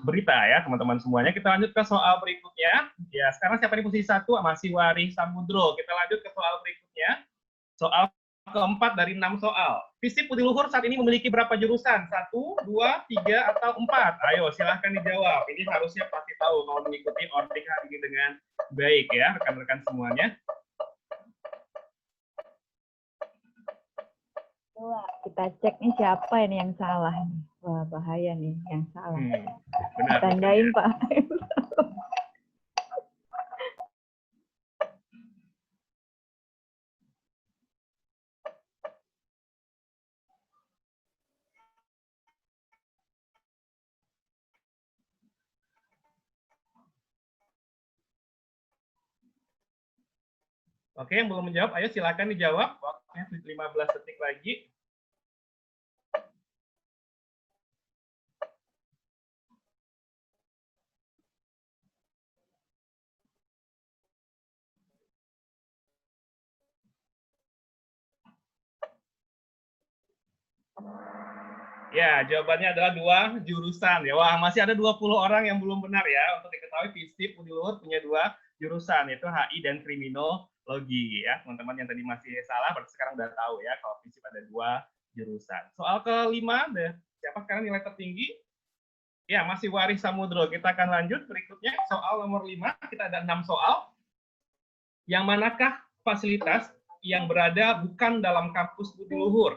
berita ya, teman-teman semuanya. Kita lanjut ke soal berikutnya. Ya, sekarang siapa di posisi 1? Masih Wari Samudro. Kita lanjut ke soal berikutnya. Soal keempat dari 6 soal. FISIP Budiluhur saat ini memiliki berapa jurusan? 1, 2, 3, atau 4? Ayo, silahkan dijawab. Ini harusnya pasti tahu kalau mengikuti Ordik hari ini dengan baik ya, rekan-rekan semuanya. Wah, kita cek nih siapa ini yang salah nih. Wah, bahaya nih yang salah. Benar. Tandain, Pak. Oke, yang belum menjawab, ayo silakan dijawab. Waktunya 15 detik lagi. Ya, jawabannya adalah 2 jurusan. Ya, wah, masih ada 20 orang yang belum benar ya. Untuk diketahui, FISIP Budiluhur punya 2 jurusan, yaitu HI dan Kriminologi. Ya, teman-teman yang tadi masih salah, berarti sekarang udah tahu ya kalau FISIP ada 2 jurusan. Soal kelima, siapa sekarang nilai tertinggi? Ya, masih Wari Samudro. Kita akan lanjut berikutnya. Soal nomor 5, kita ada 6 soal. Yang manakah fasilitas yang berada bukan dalam kampus Budiluhur?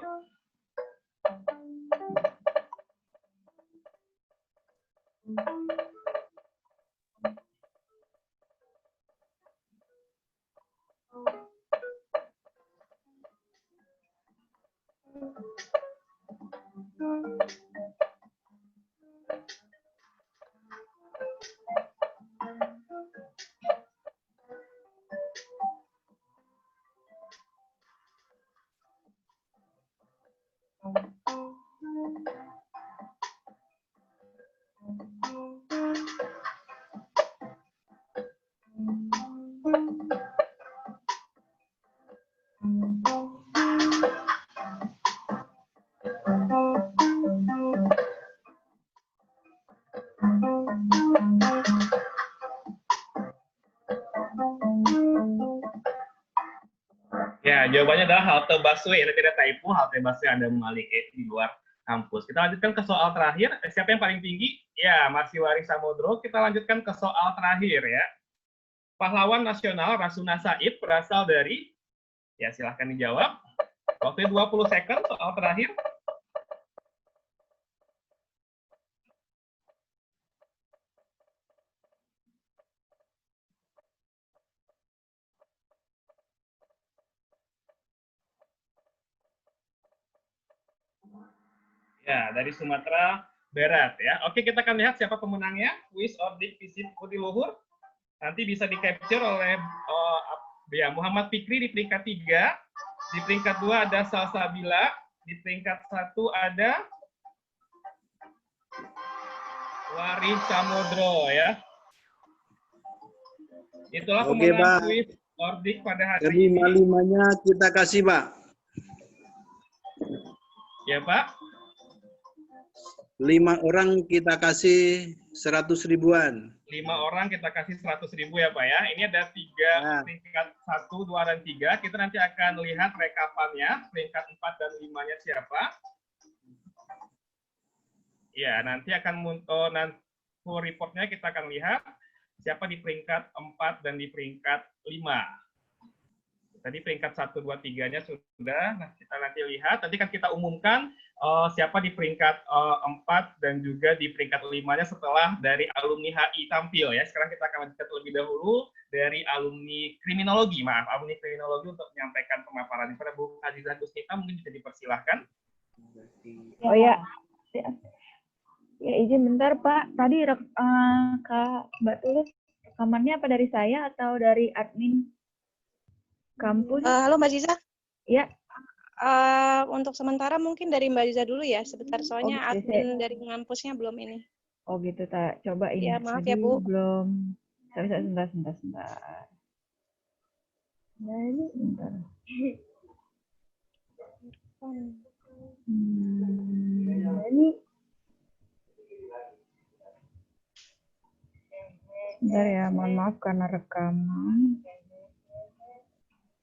Ya, jawabannya adalah halte busway. Ini tidak typo, halte busway ada Malik di luar kampus. Kita lanjutkan ke soal terakhir. Siapa yang paling tinggi? Ya, masih Wari Samudro. Kita lanjutkan ke soal terakhir ya. Pahlawan nasional Rasuna Said berasal dari, ya silahkan dijawab. Waktu 20 second, soal terakhir. Ya, dari Sumatera Barat ya. Oke, kita akan lihat siapa pemenangnya. Kuis Ordik FISIP Budiluhur. Nanti bisa di-capture oleh ya, Muhammad Fikri di peringkat 3. Di peringkat 2 ada Salsabila. Di peringkat 1 ada Wari Samudro ya. Itulah pemenang kuis Ordik pada hari ini. Jadi 5-5-nya kita kasih, Pak. Ya, Pak. 5 orang kita kasih 100 ribuan. 5 orang kita kasih 100 ribu ya Pak ya. Ini ada 3 peringkat 1, 2, dan 3. Kita nanti akan lihat rekapannya. Peringkat 4 dan 5-nya siapa. Ya, nanti akan muncul full report-nya kita akan lihat siapa di peringkat 4 dan di peringkat 5. Tadi peringkat 1, 2, 3-nya sudah. Nah, kita nanti lihat. Nanti kan kita umumkan siapa di peringkat 4 dan juga di peringkat 5-nya setelah dari alumni HI tampil ya. Sekarang kita akan lanjutkan terlebih dahulu dari alumni kriminologi. Alumni kriminologi untuk menyampaikan pemaparan kepada Bu Azizah Gusnita, mungkin bisa dipersilahkan. Oh ya. Ya, izin bentar Pak. Tadi Kak Mbak Tulus, rekamannya apa dari saya atau dari admin kampus? Halo Mbak Ziza. Ya. Untuk sementara mungkin dari Mbak Ziza dulu ya, sebentar soalnya gitu, admin dari ngampusnya belum ini. Oh gitu, tak coba ini. Ya, maaf tadi ya, Bu. belum. Sebentar. Nah, ini bentar. Ini bentar ya, mohon maaf karena rekaman.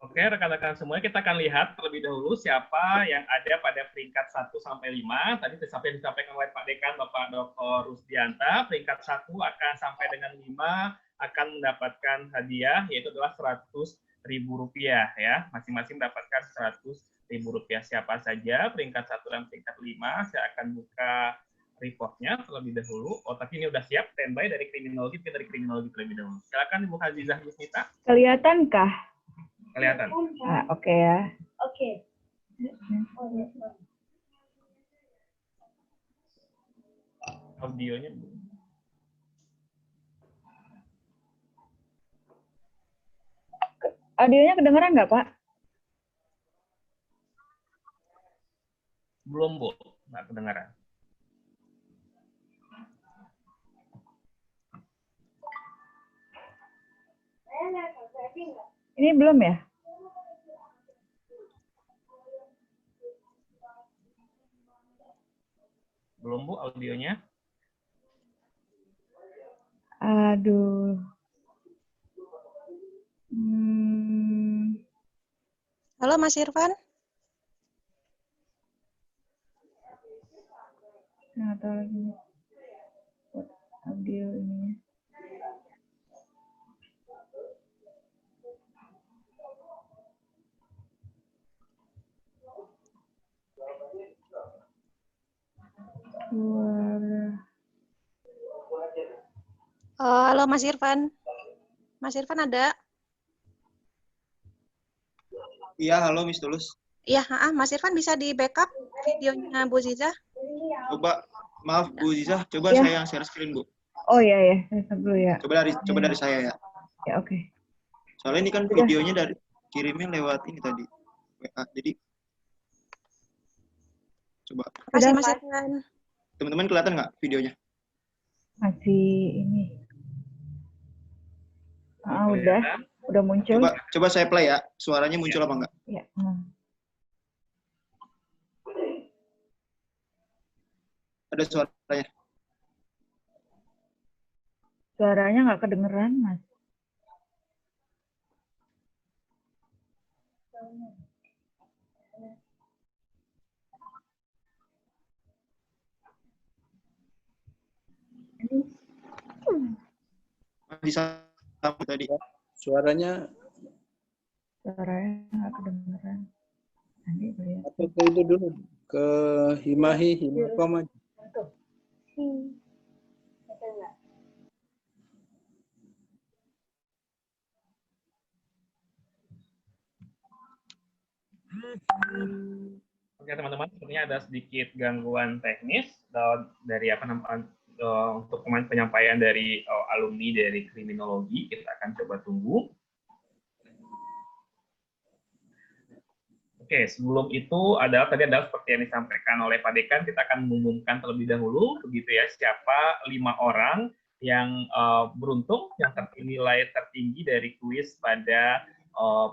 Oke, rekan-rekan semua, kita akan lihat terlebih dahulu siapa yang ada pada peringkat 1 sampai 5. Tadi disampaikan oleh Pak Dekan, Bapak Dr. Rusdianta, peringkat 1 akan sampai dengan 5 akan mendapatkan hadiah, yaitu adalah Rp100.000 ya. Masing-masing mendapatkan Rp100.000. Siapa saja peringkat 1 dan peringkat 5, saya akan buka reportnya terlebih dahulu. Oh, tapi ini udah siap, standby dari kriminologi terlebih dahulu. Silakan Ibu Azizah Yusnita. Kelihatankah? Kelihatan. Oke ya. Oke. Audionya. Audionya kedengeran nggak, Pak? Belum, Bu. Nggak kedengaran. Ini belum ya? Belum, Bu, audionya. Aduh. Halo, Mas Irfan. Nggak tahu lagi. Audio ini. Halo, Mas Irfan. Mas Irfan ada? Iya, halo Miss Tulus. Iya, Mas Irfan bisa di backup videonya Bu Ziza? Coba, maaf Bu Ziza, coba ya. saya yang share screen, Bu. Oh iya, saya dulu ya. Coba dari saya ya. Ya, oke. Soalnya ini kan videonya kirimnya lewat ini tadi. WA. Jadi coba. Makasih Mas Irfan. Teman-teman kelihatan nggak videonya? Masih ini. Udah muncul. Coba saya play ya. Suaranya muncul apa enggak? Ya. Ada suaranya. Suaranya nggak kedengeran, Mas. Masih sama tadi. Suaranya nggak kedengeran. Nanti lihat. Atau ke itu dulu, ke Himakom aja. Oke teman-teman, sepertinya ada sedikit gangguan teknis dari untuk penyampaian dari alumni dari kriminologi. Kita akan coba tunggu. Oke, sebelum itu tadi adalah seperti yang disampaikan oleh Pak Dekan, kita akan mengumumkan terlebih dahulu, begitu ya, siapa 5 orang yang beruntung, yang nilai tertinggi dari kuis pada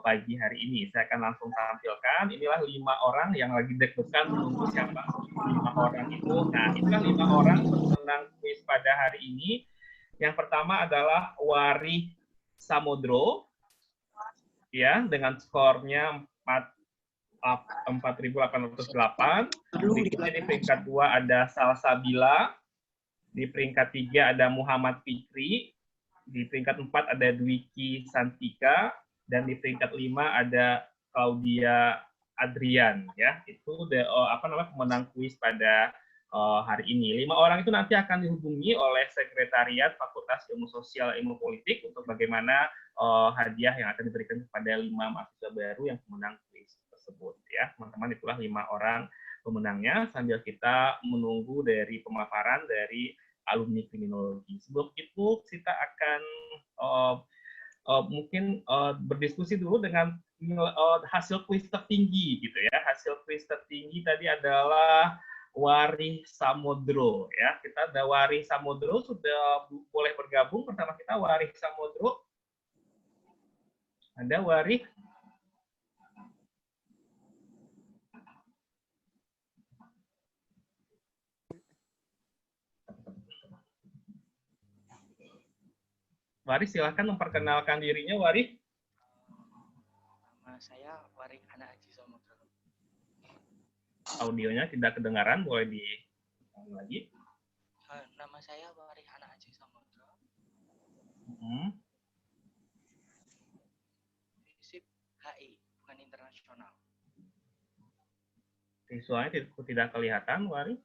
pagi hari ini. Saya akan langsung tampilkan, inilah 5 orang yang lagi deg-degan menunggu siapa 5 orang itu. Nah, itulah 5 orang pemenang kuis pada hari ini. Yang pertama adalah Wari Samudro, ya, dengan skornya 4.808. Berikutnya di peringkat 2 ada Salsabila. Di peringkat 3 ada Muhammad Fikri. Di peringkat 4 ada Dwiki Santika. Dan di peringkat 5 ada Claudia Adrian. Ya, itu pemenang kuis pada hari ini. 5 orang itu nanti akan dihubungi oleh Sekretariat Fakultas Ilmu Sosial Ilmu Politik untuk bagaimana hadiah yang akan diberikan kepada 5 mahasiswa baru yang pemenang kuis tersebut, ya teman-teman. Itulah 5 orang pemenangnya sambil kita menunggu dari pemaparan dari alumni kriminologi. Sebelum itu kita akan mungkin berdiskusi dulu dengan hasil kuis tertinggi gitu ya. Hasil kuis tertinggi tadi adalah Wari Samudro ya. Kita ada Wari Samudro, sudah boleh bergabung bersama kita. Wari Samudro. Ada Wari? Wari, silahkan memperkenalkan dirinya, Wari. Nama saya Wari Hana Aji Samudro. Audionya tidak kedengaran, boleh diulang lagi. Nama saya Wari Hana Aji Samudro. FISIP HI, bukan internasional. Visualnya tidak kelihatan, Wari.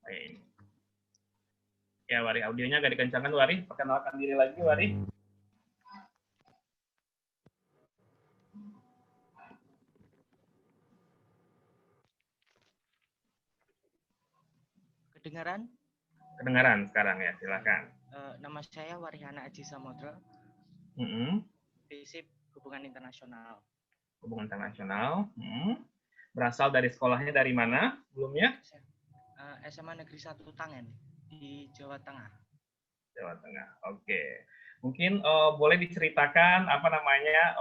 Ini. Ya, Wari, audionya agak dikencangkan, Wari. Perkenalkan diri lagi, Wari. Kedengaran? Kedengaran sekarang ya, silakan. Nama saya Warihana Aji Samudro. FISIP Hubungan Internasional. Hubungan Internasional. Berasal dari sekolahnya dari mana sebelumnya? SMA Negeri 1 Tangen di Jawa Tengah. Jawa Tengah. Oke. Mungkin boleh diceritakan apa namanya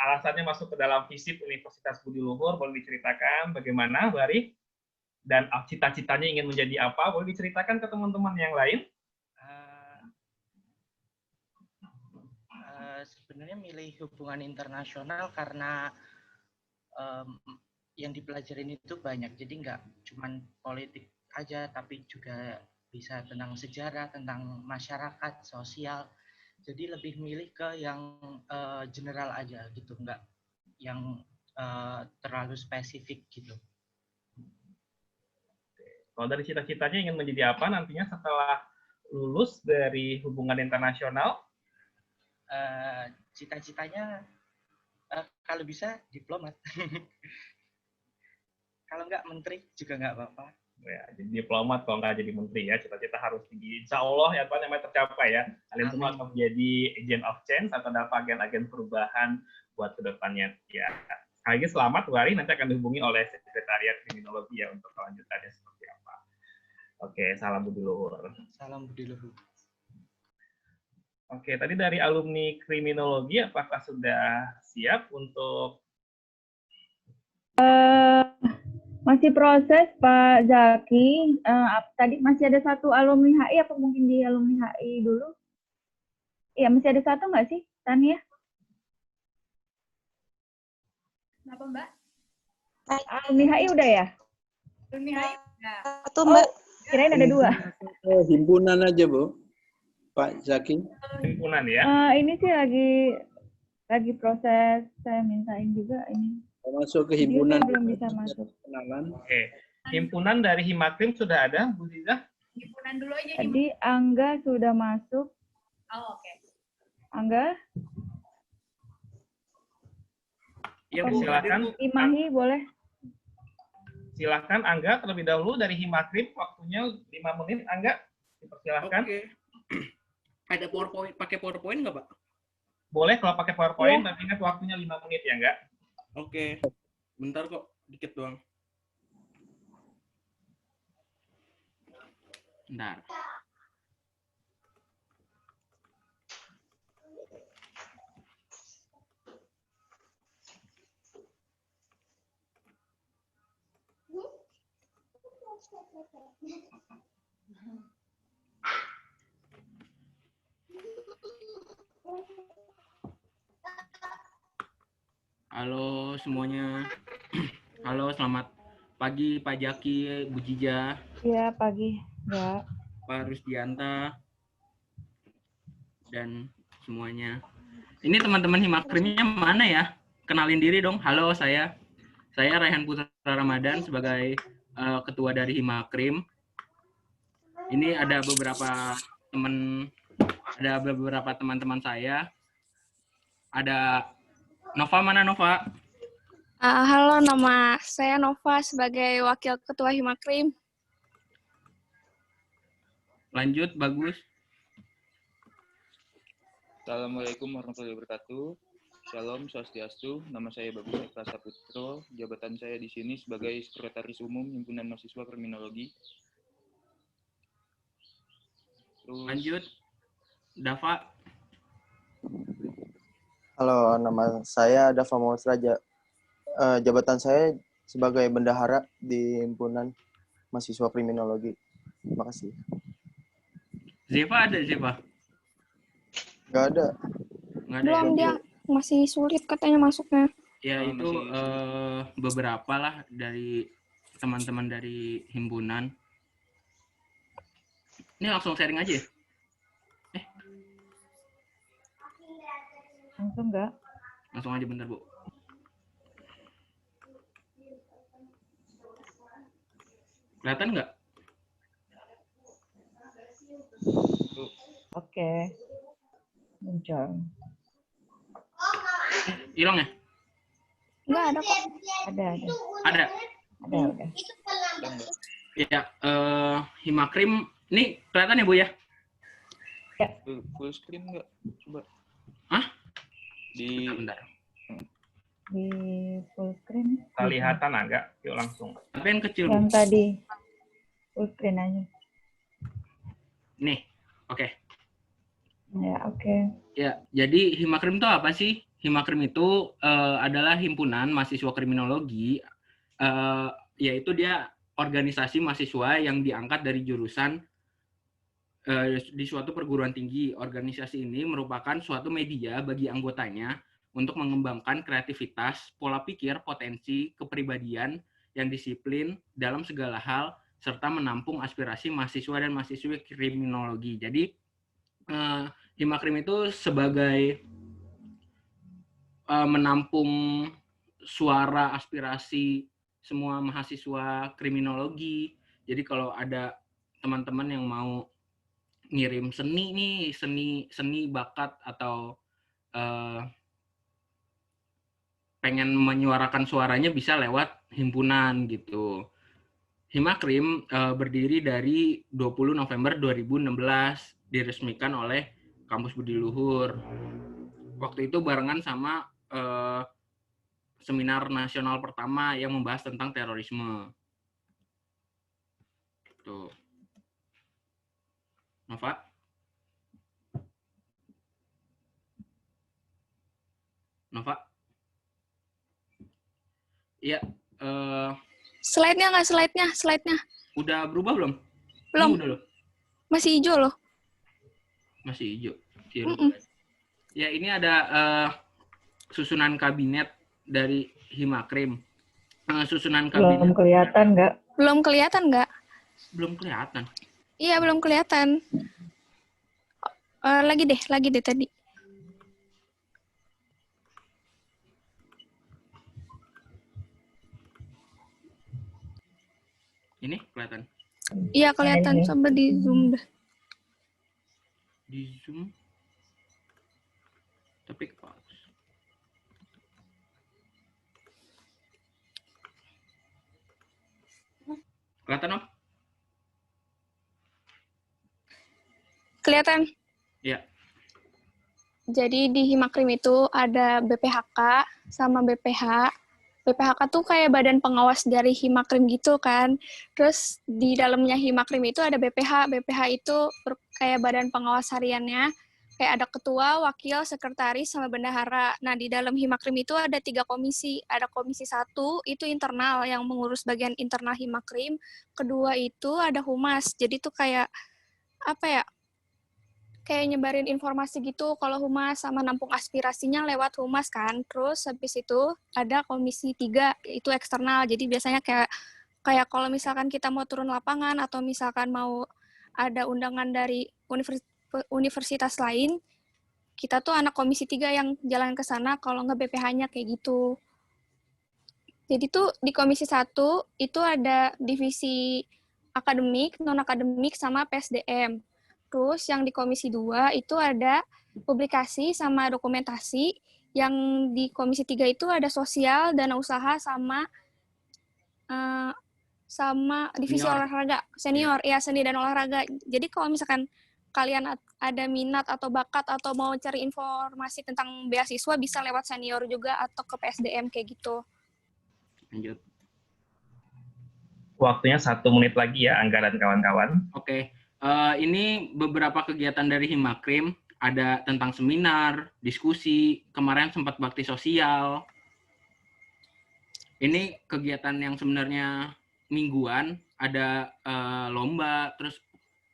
alasannya masuk ke dalam FISIP Universitas Budi Luhur, boleh diceritakan bagaimana, Wari? Dan cita-citanya ingin menjadi apa? Boleh diceritakan ke teman-teman yang lain? Sebenarnya milih hubungan internasional karena yang dipelajarin itu banyak. Jadi nggak cuma politik aja, tapi juga bisa tentang sejarah, tentang masyarakat, sosial. Jadi lebih milih ke yang general aja gitu, nggak yang terlalu spesifik gitu. Kalau dari cita-citanya ingin menjadi apa nantinya setelah lulus dari hubungan internasional? Cita-citanya kalau bisa diplomat. Kalau nggak menteri juga nggak apa-apa. Ya, jadi diplomat kalau nggak jadi menteri ya. Cita-cita harus tinggi. Insya Allah ya Pak, namanya tercapai ya. Kalian semua akan menjadi agent of change atau adalah agen-agen perubahan buat kedepannya. Ya, sekali lagi selamat, Wari. Nanti akan dihubungi oleh Sekretariat Kriminologi ya untuk kelanjutannya seperti apa. Oke, salam Budi Luhur. Salam Budi Luhur. Oke, tadi dari alumni kriminologi, apakah sudah siap untuk? Masih proses, Pak Zaki. Tadi masih ada satu alumni HI, apa mungkin di alumni HI dulu? Iya, masih ada satu nggak sih, Tania? Kenapa, Mbak? Alumni HI udah ya? Alumni HI udah. Satu, Mbak. Kirain ada dua. Himpunan aja, Bu. Pak Zaki. Himpunan ya? Ini sih lagi proses, saya mintain juga ini. Masuk ke himpunan. Belum bisa masuk. Kenalan. Oke. Himpunan dari Himakrim sudah ada, Bu Ziza? Himpunan dulu aja. Tadi Angga sudah masuk. Oh, oke. Angga? Ya, Bu, silakan. Imahi boleh. Silakan Angga terlebih dahulu dari Himakrim, waktunya 5 menit, Angga. Dipersilahkan. Oke. Ada PowerPoint, pakai PowerPoint nggak, Pak? Boleh kalau pakai PowerPoint, tapi ingat waktunya 5 menit ya, enggak? Oke. Bentar kok, dikit doang. Bentar. Halo semuanya. Halo, selamat pagi Pak Jaki, Bu Jija. Iya, pagi. Ya. Pak Rusdianta. Dan semuanya. Ini teman-teman Himakrimnya mana ya? Kenalin diri dong. Halo, saya Raihan Putra Ramadan sebagai ketua dari Himakrim. Ini ada beberapa teman-teman saya. Ada Nova, mana Nova? Halo, nama saya Nova sebagai Wakil Ketua Himakrim. Lanjut, bagus. Assalamualaikum warahmatullahi wabarakatuh. Shalom, Swastiastu. Nama saya Bagus Eka Saputro. Jabatan saya di sini sebagai Sekretaris Umum Himpunan Mahasiswa Kriminologi. Terus, lanjut, Dava. Halo, nama saya Dava Muhammad Raja. Jabatan saya sebagai bendahara di Himpunan Mahasiswa Kriminologi. Terima kasih. Zeva ada, Zeva? Nggak ada. Nggak ada Belum, dia masih sulit katanya masuknya. ya itu beberapa lah dari teman-teman dari himpunan. Ini langsung sharing aja ya? Langsung nggak? Langsung aja bentar, Bu. Kelihatan nggak? Oke. Muncul. Hilang ya? Enggak ada kok. Ada. Ada. Ada, udah. Ya, Himakrim. Ini kelihatan ya, Bu ya? full screen nggak? Coba. Hah? Bentar. Di full screen. Kelihatan agak, yuk langsung. Tapi yang kecil, Bu. Yang tadi. Full screen aja. Nih, oke. Ya, oke. Ya, jadi Himakrim itu apa sih? Himakrim itu adalah himpunan mahasiswa kriminologi, yaitu dia organisasi mahasiswa yang diangkat dari jurusan di suatu perguruan tinggi. Organisasi ini merupakan suatu media bagi anggotanya untuk mengembangkan kreativitas, pola pikir, potensi, kepribadian yang disiplin dalam segala hal, serta menampung aspirasi mahasiswa dan mahasiswi kriminologi. Jadi, Himakrim itu sebagai menampung suara aspirasi semua mahasiswa kriminologi. Jadi kalau ada teman-teman yang mau ngirim seni nih, seni bakat atau pengen menyuarakan suaranya bisa lewat himpunan gitu. Himakrim berdiri dari 20 November 2016, diresmikan oleh Kampus Budi Luhur. Waktu itu barengan sama seminar nasional pertama yang membahas tentang terorisme. Tuh. Nova? Nova? Iya. Slide-nya nggak slide-nya? Udah berubah belum? Belum. Udah loh. Masih hijau loh. Masih hijau. Ya, ini ada susunan kabinet dari Himakrim. Susunan kabinet. Belum kelihatan nggak? Belum kelihatan nggak? Belum kelihatan. Iya, belum kelihatan. Lagi deh tadi. Ini kelihatan? Iya, kelihatan. Coba di zoom dah. Di zoom. Tapi bagus. Kelihatan, Om? Kelihatan. Iya. Jadi di Himakrim itu ada BPHK sama BPH. BPHK tuh kayak badan pengawas dari Himakrim gitu kan. Terus di dalamnya Himakrim itu ada BPH. BPH itu kayak badan pengawas hariannya. Kayak ada ketua, wakil, sekretaris, sama bendahara. Nah, di dalam Himakrim itu ada 3 komisi. Ada komisi 1, itu internal, yang mengurus bagian internal Himakrim. Kedua itu ada humas. Jadi tuh kayak, apa ya, kayak nyebarin informasi gitu kalau humas, sama nampung aspirasinya lewat humas kan. Terus habis itu ada komisi 3, itu eksternal. Jadi biasanya kayak kalau misalkan kita mau turun lapangan atau misalkan mau ada undangan dari universitas lain, kita tuh anak komisi 3 yang jalan ke sana, kalau nggak BPH-nya kayak gitu. Jadi tuh di komisi 1 itu ada divisi akademik, non-akademik, sama PSDM. Terus yang di komisi 2 itu ada publikasi sama dokumentasi. Yang di komisi 3 itu ada sosial, dana usaha, sama divisi olahraga. Senior, ya seni dan olahraga. Jadi kalau misalkan kalian ada minat atau bakat atau mau cari informasi tentang beasiswa bisa lewat senior juga atau ke PSDM kayak gitu. Lanjut. Waktunya 1 menit lagi ya, Angga dan kawan-kawan. Oke. Ini beberapa kegiatan dari Himakrim, ada tentang seminar, diskusi, kemarin sempat bakti sosial. Ini kegiatan yang sebenarnya mingguan, ada lomba, terus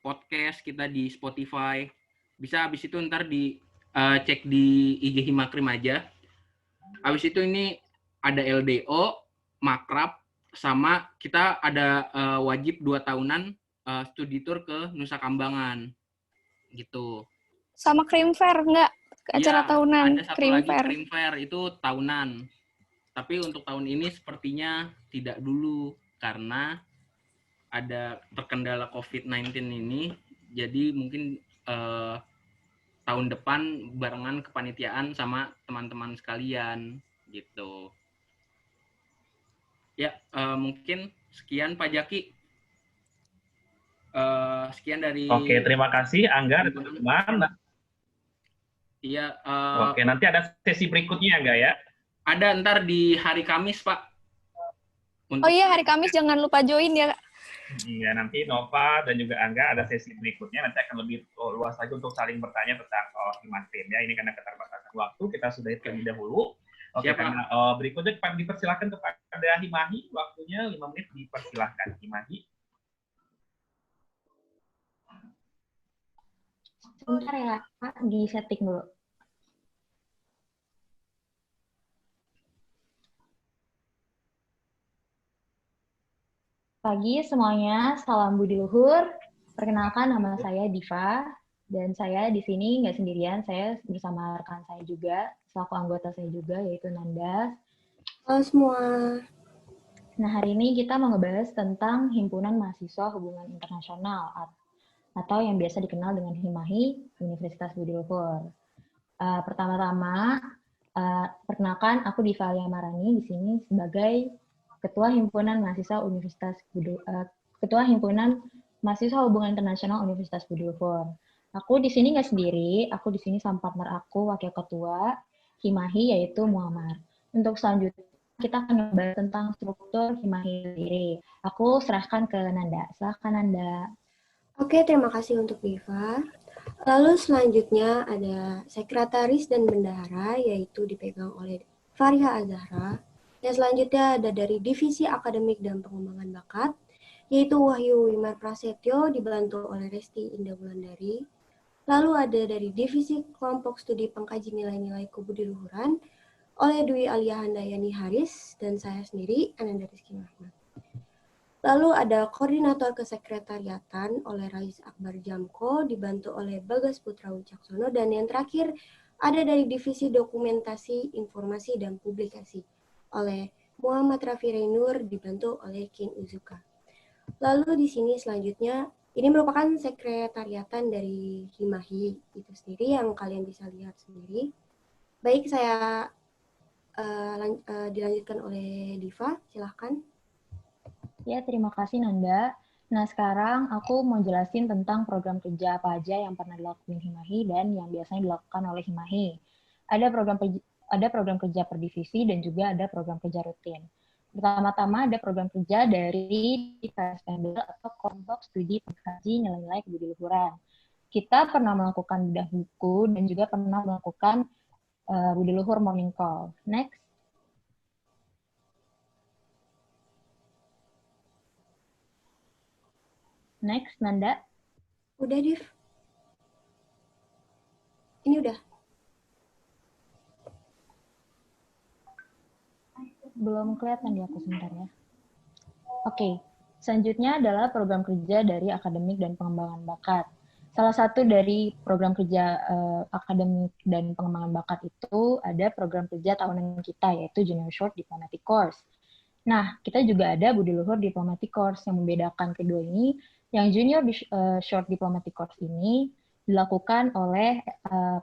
podcast kita di Spotify. Bisa habis itu ntar cek di IG Himakrim aja. Habis itu ini ada LDO, Makrab, sama kita ada wajib 2 tahunan studi tour ke Nusa Kambangan. Gitu. Sama Krim Fair nggak? Acara tahunan Ada satu Krim lagi Fair. Krim Fair, itu tahunan. Tapi untuk tahun ini sepertinya tidak dulu karena ada terkendala COVID-19 ini, jadi mungkin tahun depan barengan kepanitiaan sama teman-teman sekalian gitu. Ya, mungkin sekian Pak Jaki. Sekian dari. Oke, terima kasih Angga dan teman-teman. Iya. Oke, nanti ada sesi berikutnya Angga ya? Ada ntar di hari Kamis Pak. Oh iya, hari Kamis jangan lupa join ya. Iya, nanti Nova dan juga Angga ada sesi berikutnya, nanti akan lebih luas lagi untuk saling bertanya tentang soal Himakrim ya. Ini karena keterbatasan waktu, kita sudah terlebih dahulu. Oke, karena berikutnya dipersilakan kepada Himahi, waktunya 5 menit dipersilakan. Himahi. Sebentar ya, Pak, di setting dulu. Pagi semuanya, salam budi luhur. Perkenalkan, nama saya Diva, dan saya di sini nggak sendirian, saya bersama rekan saya juga, selaku anggota saya juga, yaitu Nanda. Halo semua. Nah, hari ini kita mau ngebahas tentang Himpunan Mahasiswa Hubungan Internasional, atau yang biasa dikenal dengan HIMAHI, Universitas Budi Luhur. Pertama-tama, perkenalkan, aku Diva Alia Marani di sini sebagai Ketua Himpunan Mahasiswa Ketua Himpunan Mahasiswa Hubungan Internasional Universitas Budi Luhur. Aku di sini nggak sendiri, aku di sini sama partner aku, Wakil Ketua HIMAHI, yaitu Muhammad. Untuk selanjutnya, kita akan membahas tentang struktur HIMAHI sendiri. Aku serahkan ke Nanda. Silahkan Nanda. Oke, terima kasih untuk Diva. Lalu selanjutnya ada sekretaris dan bendahara, yaitu dipegang oleh Fariha Azahra. Yang selanjutnya ada dari Divisi Akademik dan Pengembangan Bakat, yaitu Wahyu Wimar Prasetyo, dibantu oleh Resti Indah Wulandari. Lalu ada dari Divisi Kelompok Studi Pengkaji Nilai-Nilai Kebudiluhuran, oleh Dwi Alia Handayani Haris, dan saya sendiri, Ananda Rizky Mahmud. Lalu ada Koordinator Kesekretariatan oleh Rais Akbar Jamko, dibantu oleh Bagas Putra Wicaksono, dan yang terakhir ada dari Divisi Dokumentasi, Informasi, dan Publikasi oleh Muhammad Rafi Rainur, dibantu oleh King Uzuka. Lalu di sini selanjutnya, ini merupakan sekretariatan dari HIMAHI itu sendiri yang kalian bisa lihat sendiri. Baik, saya dilanjutkan oleh Diva, silahkan. Ya, terima kasih Nanda. Nah, sekarang aku mau jelasin tentang program kerja apa aja yang pernah dilakukan HIMAHI dan yang biasanya dilakukan oleh HIMAHI. Ada program kerja per divisi dan juga ada program kerja rutin. Pertama-tama ada program kerja dari KSPMB atau Kelompok Studi Pengkaji Nilai-Nilai Kebudiluhuran. Kita pernah melakukan bedah buku dan juga pernah melakukan Budi Luhur Morning Call. Next. Next, Nanda. Udah, Div. Ini udah. Belum kelihatan di aku sebentar ya. Oke, selanjutnya adalah program kerja dari akademik dan pengembangan bakat. Salah satu dari program kerja akademik dan pengembangan bakat itu ada program kerja tahunan kita, yaitu Junior Short Diplomatic Course. Nah, kita juga ada Budi Luhur Diplomatic Course. Yang membedakan kedua ini, yang Junior Short Diplomatic Course ini dilakukan oleh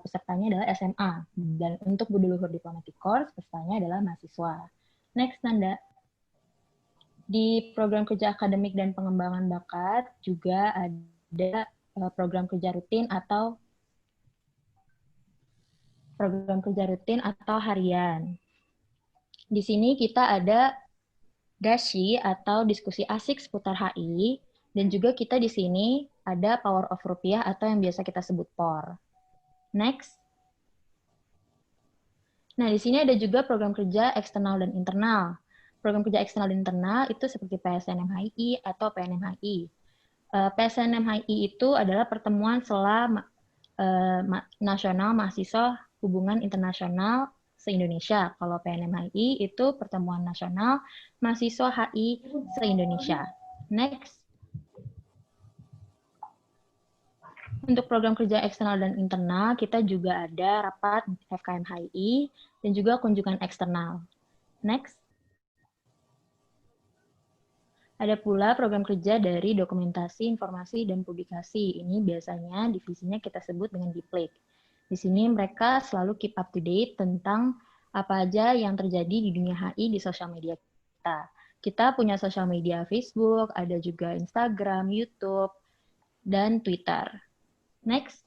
pesertanya adalah SMA. Dan untuk Budi Luhur Diplomatic Course, pesertanya adalah mahasiswa. Next, Nanda. Di program kerja akademik dan pengembangan bakat juga ada program kerja rutin atau harian. Di sini kita ada dashi atau diskusi asik seputar HI, dan juga kita di sini ada Power of Rupiah atau yang biasa kita sebut POR. Next. Nah, di sini ada juga program kerja eksternal dan internal. Program kerja eksternal dan internal itu seperti PSNMHI atau PNMHI. PSNMHI itu adalah pertemuan sela nasional mahasiswa hubungan internasional se-Indonesia. Kalau PNMHI itu pertemuan nasional mahasiswa HI se-Indonesia. Next. Untuk program kerja eksternal dan internal, kita juga ada rapat FKM-HI dan juga kunjungan eksternal. Next. Ada pula program kerja dari dokumentasi, informasi, dan publikasi. Ini biasanya divisinya kita sebut dengan Diplik. Di sini mereka selalu keep up to date tentang apa aja yang terjadi di dunia HI di sosial media kita. Kita punya sosial media Facebook, ada juga Instagram, YouTube, dan Twitter. Next.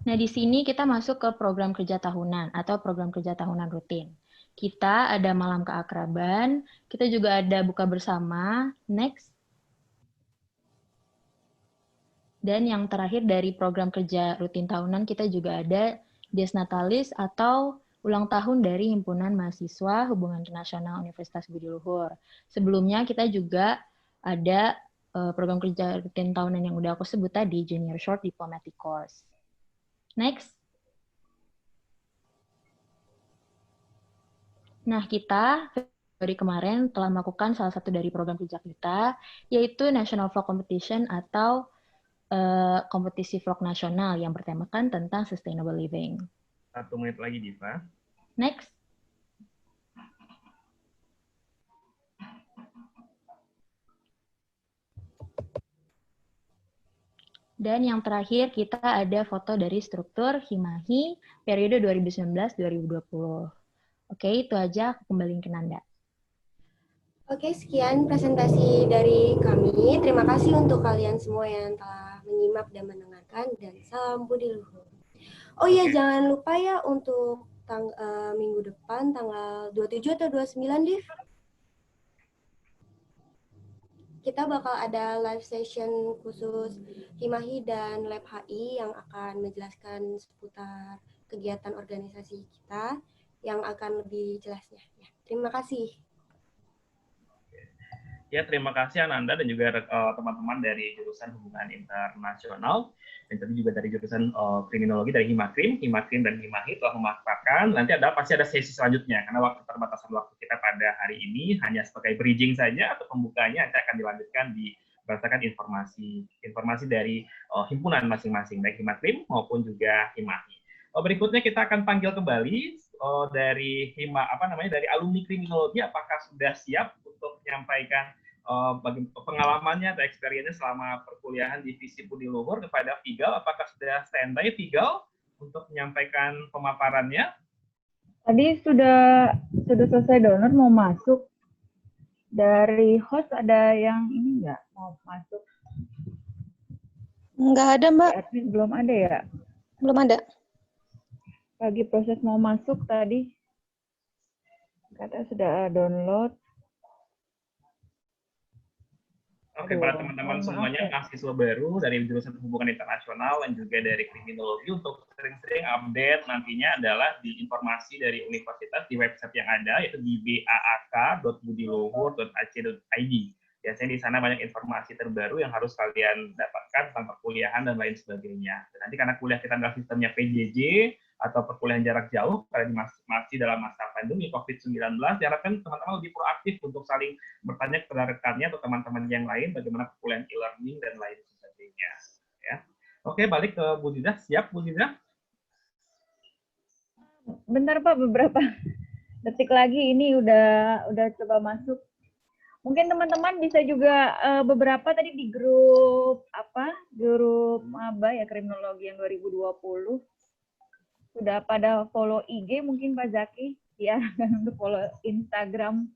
Nah, di sini kita masuk ke program kerja tahunan atau program kerja tahunan rutin. Kita ada malam keakraban, kita juga ada buka bersama. Next. Dan yang terakhir dari program kerja rutin tahunan, kita juga ada Des Natalis atau ulang tahun dari Himpunan Mahasiswa Hubungan Internasional Universitas Budi Luhur. Sebelumnya kita juga ada program kerja rutin tahunan yang udah aku sebut tadi, Junior Short Diplomatic Course. Next. Nah, kita dari kemarin telah melakukan salah satu dari program kerja kita, yaitu National Vlog Competition atau kompetisi vlog nasional yang bertemakan tentang sustainable living. 1 menit lagi, Diva. Next. Dan yang terakhir kita ada foto dari struktur Himahi periode 2019-2020. Oke, itu aja, aku kembaliin ke Nanda. Oke, sekian presentasi dari kami. Terima kasih untuk kalian semua yang telah menyimak dan mendengarkan, dan salam Budi Luhur. Oh iya, jangan lupa ya untuk minggu depan tanggal 27 atau 29, Div. Kita bakal ada live session khusus Himahi dan Lab HI yang akan menjelaskan seputar kegiatan organisasi kita yang akan lebih jelasnya. Ya, terima kasih. Ya, terima kasih Ananda dan juga teman-teman dari jurusan Hubungan Internasional dan tadi juga dari jurusan Kriminologi dari Himakrim dan Himahi telah memaparkan. Nanti pasti ada sesi selanjutnya karena keterbatasan waktu kita pada hari ini hanya sebagai bridging saja atau pembukanya nanti akan dilanjutkan berdasarkan informasi dari himpunan masing-masing baik Himakrim maupun juga Himahi. Berikutnya kita akan panggil kembali dari dari alumni kriminologi, apakah sudah siap untuk menyampaikan pengalamannya atau experience-nya selama perkuliahan di Visip Budi Luhur kepada Vigal. Apakah sudah standby Vigal untuk menyampaikan pemaparannya? Tadi sudah selesai download, mau masuk. Dari host ada yang ini nggak mau masuk? Nggak ada, Mbak. Belum ada ya? Belum ada. Lagi proses mau masuk tadi. Kata sudah download. Oke, para teman-teman semuanya, mahasiswa baru dari jurusan Hubungan Internasional dan juga dari Kriminologi untuk sering-sering update nantinya adalah di informasi dari universitas di website yang ada, yaitu di baak.budiluhur.ac.id. Biasanya di sana banyak informasi terbaru yang harus kalian dapatkan tentang perkuliahan dan lain sebagainya. Dan nanti karena kuliah kita adalah sistemnya PJJ atau perkuliahan jarak jauh, karena masih dalam masa pandemi COVID-19, diharapkan teman-teman lebih proaktif untuk saling bertanya kepada rekannya atau teman-teman yang lain bagaimana perkuliahan e-learning dan lain sebagainya. Ya. Oke, balik ke Bu Didah. Siap, Bu Didah? Bentar Pak, beberapa detik lagi ini udah coba masuk. Mungkin teman-teman bisa juga beberapa tadi di grup maba ya kriminologi yang 2020 sudah pada follow IG mungkin Pak Zaki ya, untuk follow Instagram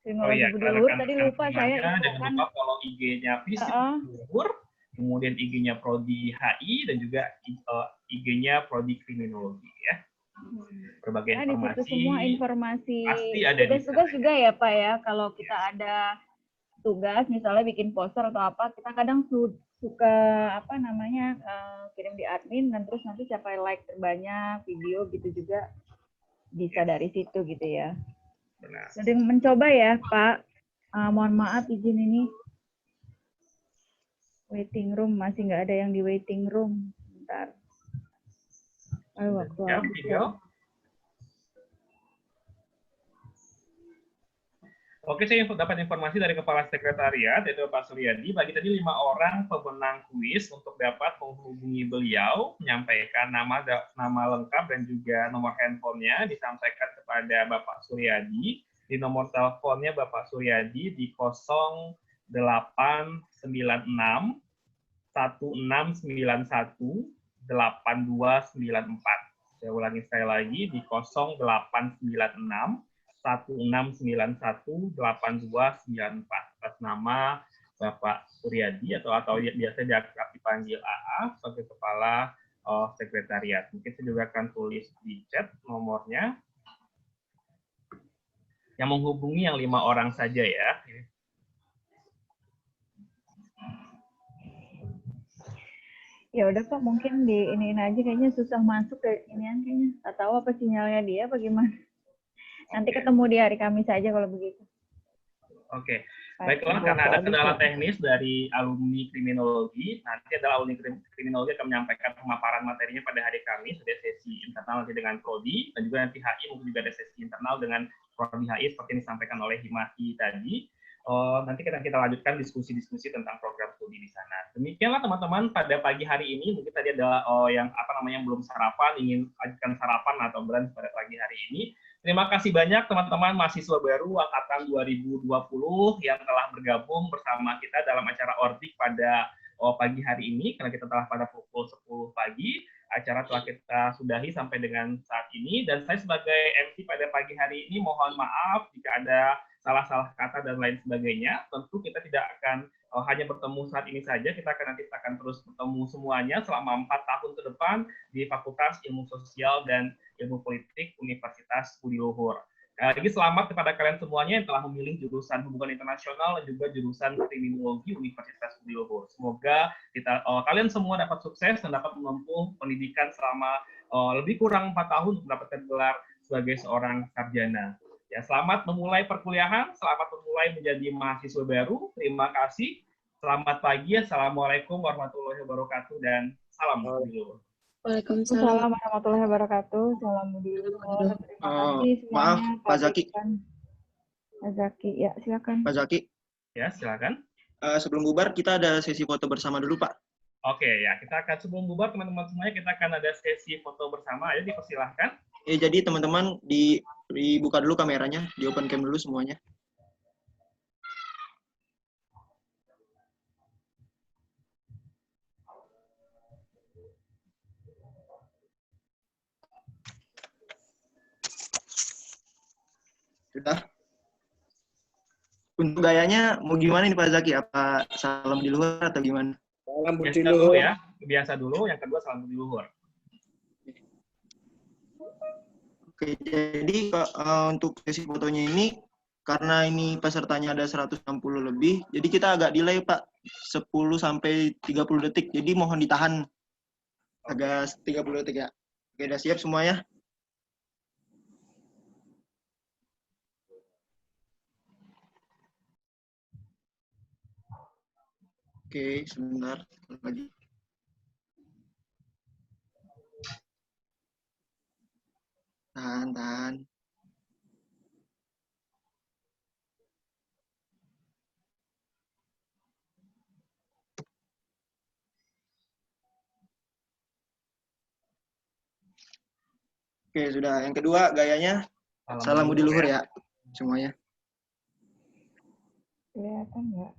Kriminologi Budi kita Luhur rekan tadi lupa saya semuanya. itu Jangan kan. lupa follow IG-nya Visip Budi Luhur, kemudian IG-nya Prodi HI, dan juga IG-nya Prodi Kriminologi ya. Berbagai Nah, informasi. di situ semua informasi pasti ada di tugas-tugas juga ya Pak ya. Kalau kita ada tugas misalnya bikin poster atau apa, kita kadang suka apa namanya kirim di admin, dan terus nanti siapa yang like terbanyak video gitu juga bisa dari situ gitu ya. Benar. Jadi mencoba ya Pak. Mohon maaf izin ini waiting room masih nggak ada yang di waiting room. Bentar. Waktu Ya, habis video. Oke, saya dapat informasi dari Kepala Sekretariat, yaitu Pak Suryadi. Bagi tadi 5 orang pemenang kuis untuk dapat menghubungi beliau, menyampaikan nama lengkap dan juga nomor handphonenya disampaikan kepada Bapak Suryadi. Di nomor teleponnya Bapak Suryadi di 0896 1691 8294. Saya ulangi sekali lagi di 0896 1691 8294 atas nama Bapak Suryadi atau biasa dipanggil AA sebagai Kepala Sekretariat. Mungkin saya juga akan tulis di chat nomornya. Yang menghubungi yang 5 orang saja ya. Ya udah Pak, mungkin di ini aja kayaknya susah masuk ke inian kayaknya. Tak tahu apa sinyalnya dia apa gimana. Nanti ketemu di hari Kamis saja kalau begitu. Oke. Baiklah, karena ada kendala teknis dari alumni kriminologi, nanti adalah alumni kriminologi akan menyampaikan pemaparan materinya pada hari Kamis, ada sesi internal nanti dengan Prodi, dan juga nanti HI mungkin juga ada sesi internal dengan Prodi HI seperti yang disampaikan oleh Himahi tadi. Nanti kita lanjutkan diskusi-diskusi tentang program studi di sana. Demikianlah teman-teman pada pagi hari ini. Mungkin tadi ada yang belum sarapan, ingin lanjutkan sarapan atau brunch pada pagi hari ini. Terima kasih banyak teman-teman mahasiswa baru angkatan 2020 yang telah bergabung bersama kita dalam acara Ordik pada pagi hari ini, karena kita telah pada pukul 10 pagi. Acara telah kita sudahi sampai dengan saat ini, dan saya sebagai MC pada pagi hari ini mohon maaf jika ada salah-salah kata dan lain sebagainya. Tentu kita tidak akan hanya bertemu saat ini saja, kita akan terus bertemu semuanya selama 4 tahun ke depan di Fakultas Ilmu Sosial dan Ilmu Politik Universitas Budi Luhur. Lagi selamat kepada kalian semuanya yang telah memilih jurusan Hubungan Internasional dan juga jurusan Kriminologi Universitas Budi Luhur. Semoga kalian semua dapat sukses dan dapat menempuh pendidikan selama lebih kurang 4 tahun untuk mendapatkan gelar sebagai seorang sarjana. Ya, selamat memulai perkuliahan, selamat memulai menjadi mahasiswa baru. Terima kasih. Selamat pagi. Assalamualaikum warahmatullahi wabarakatuh dan salam Budi Luhur. Waalaikumsalam warahmatullahi wabarakatuh. Salam Budi Luhur. Terima kasih semuanya. Maaf, Pak Zaki. Pak Zaki, ya silakan. Pak Zaki. Ya, silakan. Sebelum bubar kita ada sesi foto bersama dulu, Pak. Oke, ya kita akan sebelum bubar teman-teman semuanya kita akan ada sesi foto bersama. Ayo dipersilahkan. Jadi teman-teman dibuka dulu kameranya, di open cam dulu semuanya. Sudah. Untuk gayanya mau gimana nih Pak Zaki? Apa salam di luar atau gimana? Salam Budi Luhur ya. Biasa dulu, yang kedua salam Budi Luhur. Oke, jadi untuk sesi fotonya ini, karena ini pesertanya ada 160 lebih, jadi kita agak delay Pak, 10-30 detik, jadi mohon ditahan agak 30 detik ya. Oke, udah siap semuanya? Oke, sebentar lagi. Tahan. Oke, sudah. Yang kedua, gayanya salam Budi Luhur ya, semuanya. Kelihatan nggak?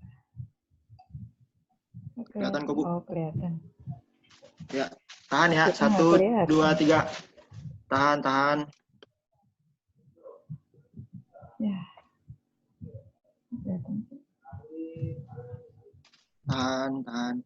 Kelihatan kok, Bu? Oh, kelihatan. Ya, tahan ya. 1, 2, 3. Tahan. Ya. Tahan.